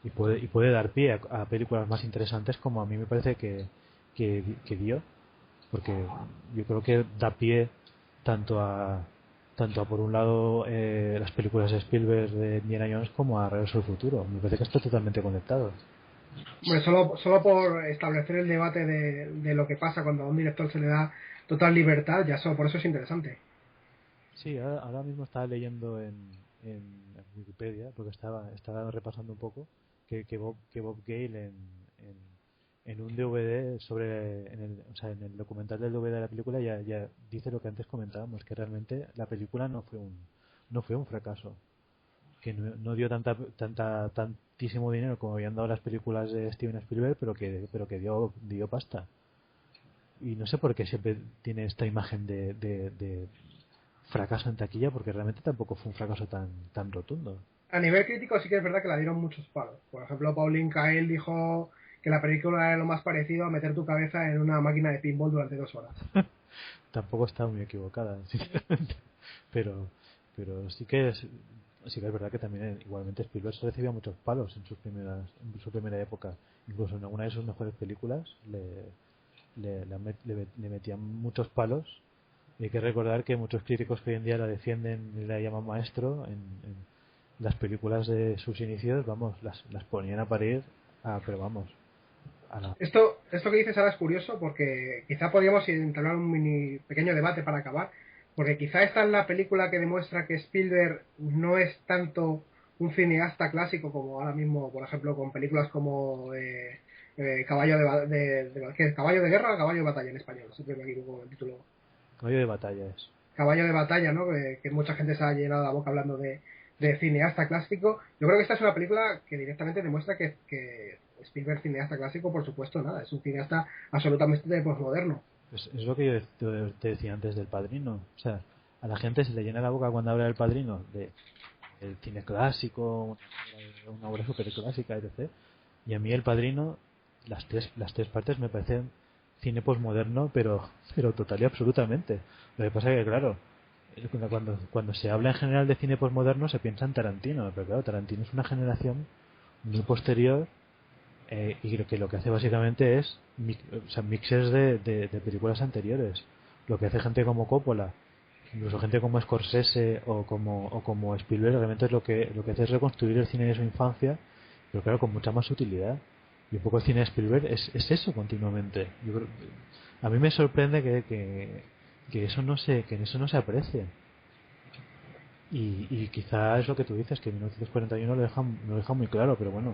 [SPEAKER 5] y puede dar pie a películas más interesantes, como a mí me parece que dio, porque yo creo que da pie tanto a por un lado las películas de Spielberg de Indiana Jones como a Regreso al Futuro. Me parece que está totalmente conectado.
[SPEAKER 4] Bueno, solo por establecer el debate de lo que pasa cuando a un director se le da total libertad, ya solo por eso es interesante.
[SPEAKER 5] Sí, ahora mismo estaba leyendo en Wikipedia, porque estaba repasando un poco, que Bob Gale en un DVD en el documental del DVD de la película ya dice lo que antes comentábamos, que realmente la película no fue un fracaso, que no dio tantísimo dinero como habían dado las películas de Steven Spielberg, pero que dio pasta. Y no sé por qué siempre tiene esta imagen de fracaso en taquilla, porque realmente tampoco fue un fracaso tan rotundo.
[SPEAKER 4] A nivel crítico sí que es verdad que la dieron muchos palos. Por ejemplo, Pauline Kael dijo que la película era lo más parecido a meter tu cabeza en una máquina de pinball durante 2 horas.
[SPEAKER 5] Tampoco está muy equivocada, sinceramente. Pero sí que es verdad que también igualmente Spielberg se recibía muchos palos en su primera época. Incluso en alguna de sus mejores películas le metían muchos palos. Y hay que recordar que muchos críticos que hoy en día la defienden y la llaman maestro, en las películas de sus inicios, vamos, las ponían a parir, pero vamos, a la...
[SPEAKER 4] Esto que dices ahora es curioso porque quizá podríamos entablar un mini pequeño debate para acabar, porque quizá esta es la película que demuestra que Spielberg no es tanto un cineasta clásico como ahora mismo, por ejemplo, con películas como Caballo ¿qué es? ¿Caballo de guerra o Caballo de batalla en español? Siempre me equivoco con el título.
[SPEAKER 5] Caballo de batalla es.
[SPEAKER 4] Caballo de batalla, ¿no? Que mucha gente se ha llenado la boca hablando de cineasta clásico. Yo creo que esta es una película que directamente demuestra que Spielberg, cineasta clásico, por supuesto, nada, es un cineasta absolutamente posmoderno.
[SPEAKER 5] Pues es lo que yo te decía antes del Padrino. O sea, a la gente se le llena la boca cuando habla del Padrino, del cine clásico, una obra súper clásica, etc. Y a mí el Padrino, las tres partes me parecen cine posmoderno, pero total y absolutamente. Lo que pasa es que, claro, cuando se habla en general de cine posmoderno se piensa en Tarantino, pero claro, Tarantino es una generación muy posterior, y creo que lo que hace básicamente es mixes de películas anteriores. Lo que hace gente como Coppola, incluso gente como Scorsese o como Spielberg, realmente es lo que hace es reconstruir el cine de su infancia, pero claro, con mucha más utilidad. Y un poco el cine de Spielberg es eso continuamente. A mí me sorprende que eso no se aprecie. Y quizá es lo que tú dices, que 1941 lo deja muy claro, pero bueno,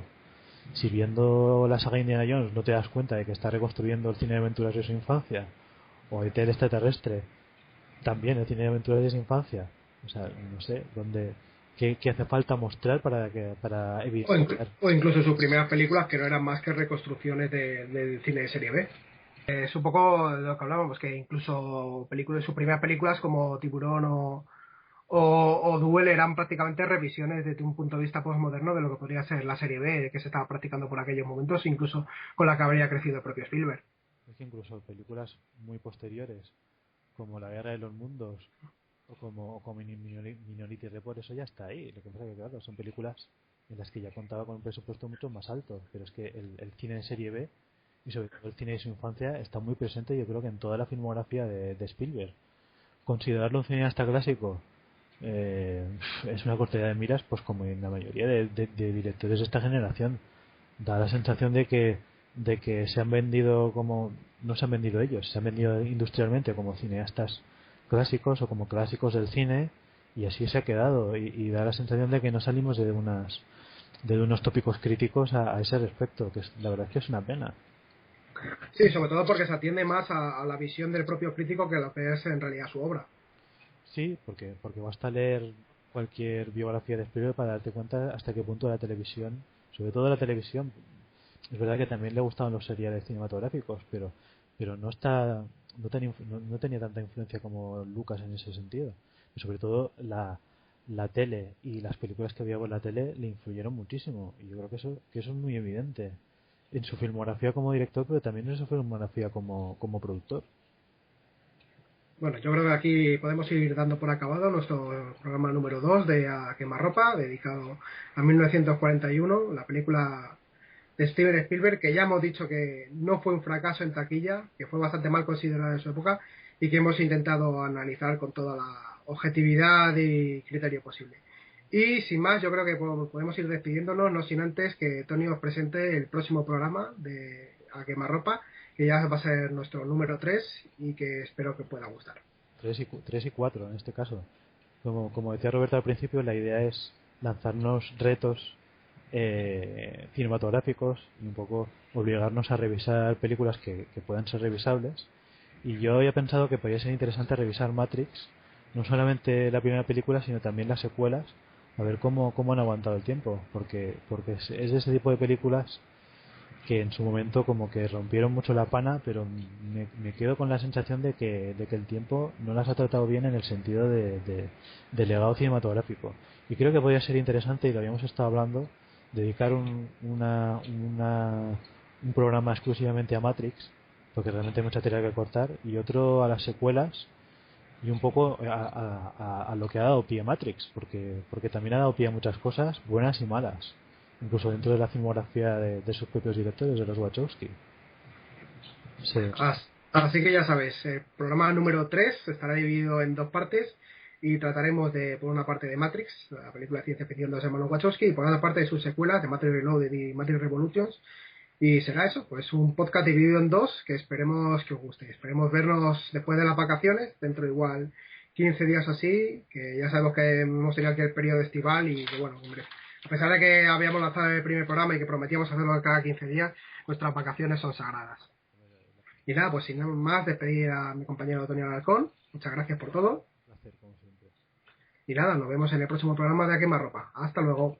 [SPEAKER 5] si viendo la saga Indiana Jones no te das cuenta de que está reconstruyendo el cine de aventuras de su infancia, o el extraterrestre, también el cine de aventuras de su infancia, o sea, no sé, qué hace falta mostrar para evitar.
[SPEAKER 4] O incluso sus primeras películas, que no eran más que reconstrucciones del cine de serie B. Es un poco de lo que hablábamos, que incluso sus primeras películas como Tiburón o Duel eran prácticamente revisiones desde un punto de vista postmoderno de lo que podría ser la serie B que se estaba practicando por aquellos momentos, incluso con la que habría crecido el propio Spielberg.
[SPEAKER 5] Es que incluso películas muy posteriores, como La Guerra de los Mundos o como Minority Report, eso ya está ahí. Lo que pasa es que, claro, son películas en las que ya contaba con un presupuesto mucho más alto, pero es que el cine de serie B y sobre todo el cine de su infancia está muy presente, yo creo que en toda la filmografía de Spielberg. Considerarlo un cineasta clásico es una cortedad de miras, pues como en la mayoría de directores de esta generación. Da la sensación de que se han vendido como no se han vendido ellos, se han vendido industrialmente como cineastas clásicos o como clásicos del cine, y así se ha quedado, y da la sensación de que no salimos de unos tópicos críticos a ese respecto, que la verdad es que es una pena.
[SPEAKER 4] Sí, sobre todo porque se atiende más a la visión del propio crítico que a lo que es en realidad su obra.
[SPEAKER 5] Sí, porque basta leer cualquier biografía de Spielberg para darte cuenta hasta qué punto la televisión, sobre todo la televisión, es verdad que también le gustaban los seriales cinematográficos, pero no tenía tanta influencia como Lucas en ese sentido. Y sobre todo la tele y las películas que había por la tele le influyeron muchísimo, y yo creo que eso es muy evidente en su filmografía como director, pero también en su filmografía como productor.
[SPEAKER 4] Bueno, yo creo que aquí podemos ir dando por acabado nuestro programa número 2 de A Quemarropa, dedicado a 1941, la película de Steven Spielberg, que ya hemos dicho que no fue un fracaso en taquilla, que fue bastante mal considerada en su época y que hemos intentado analizar con toda la objetividad y criterio posible. Y sin más, yo creo que podemos ir despidiéndonos, no sin antes que Tony os presente el próximo programa de A Quemarropa, que ya va a ser nuestro número 3 y que espero que pueda gustar.
[SPEAKER 5] 3 y 4 en este caso. Como decía Roberto al principio, la idea es lanzarnos retos cinematográficos y un poco obligarnos a revisar películas que puedan ser revisables. Y yo había pensado que podría ser interesante revisar Matrix, no solamente la primera película, sino también las secuelas, a ver cómo han aguantado el tiempo, porque es de ese tipo de películas que en su momento como que rompieron mucho la pana, pero me quedo con la sensación de que el tiempo no las ha tratado bien en el sentido de legado cinematográfico. Y creo que podría ser interesante, y lo habíamos estado hablando, dedicar un programa exclusivamente a Matrix, porque realmente hay mucha tela que cortar, y otro a las secuelas, y un poco a lo que ha dado pie a Matrix, porque también ha dado pie a muchas cosas buenas y malas, incluso dentro de la filmografía de sus propios directores, de los Wachowski. Sí.
[SPEAKER 4] Así que ya sabes, el programa número 3 estará dividido en dos partes y trataremos por una parte de Matrix, la película de ciencia ficción de los hermanos Wachowski, y por otra parte de sus secuelas, de Matrix Reloaded y Matrix Revolutions. Y será eso, pues un podcast dividido en dos que esperemos que os guste. Esperemos vernos después de las vacaciones, dentro de igual 15 días así, que ya sabemos que hemos tenido aquí el periodo estival y que bueno, hombre, a pesar de que habíamos lanzado el primer programa y que prometíamos hacerlo cada 15 días, nuestras vacaciones son sagradas. Y nada, pues sin nada más, despedir a mi compañero Antonio Alarcón. Muchas gracias por todo.
[SPEAKER 5] Un placer, como siempre.
[SPEAKER 4] Y nada, nos vemos en el próximo programa de A Quemarropa. Hasta luego.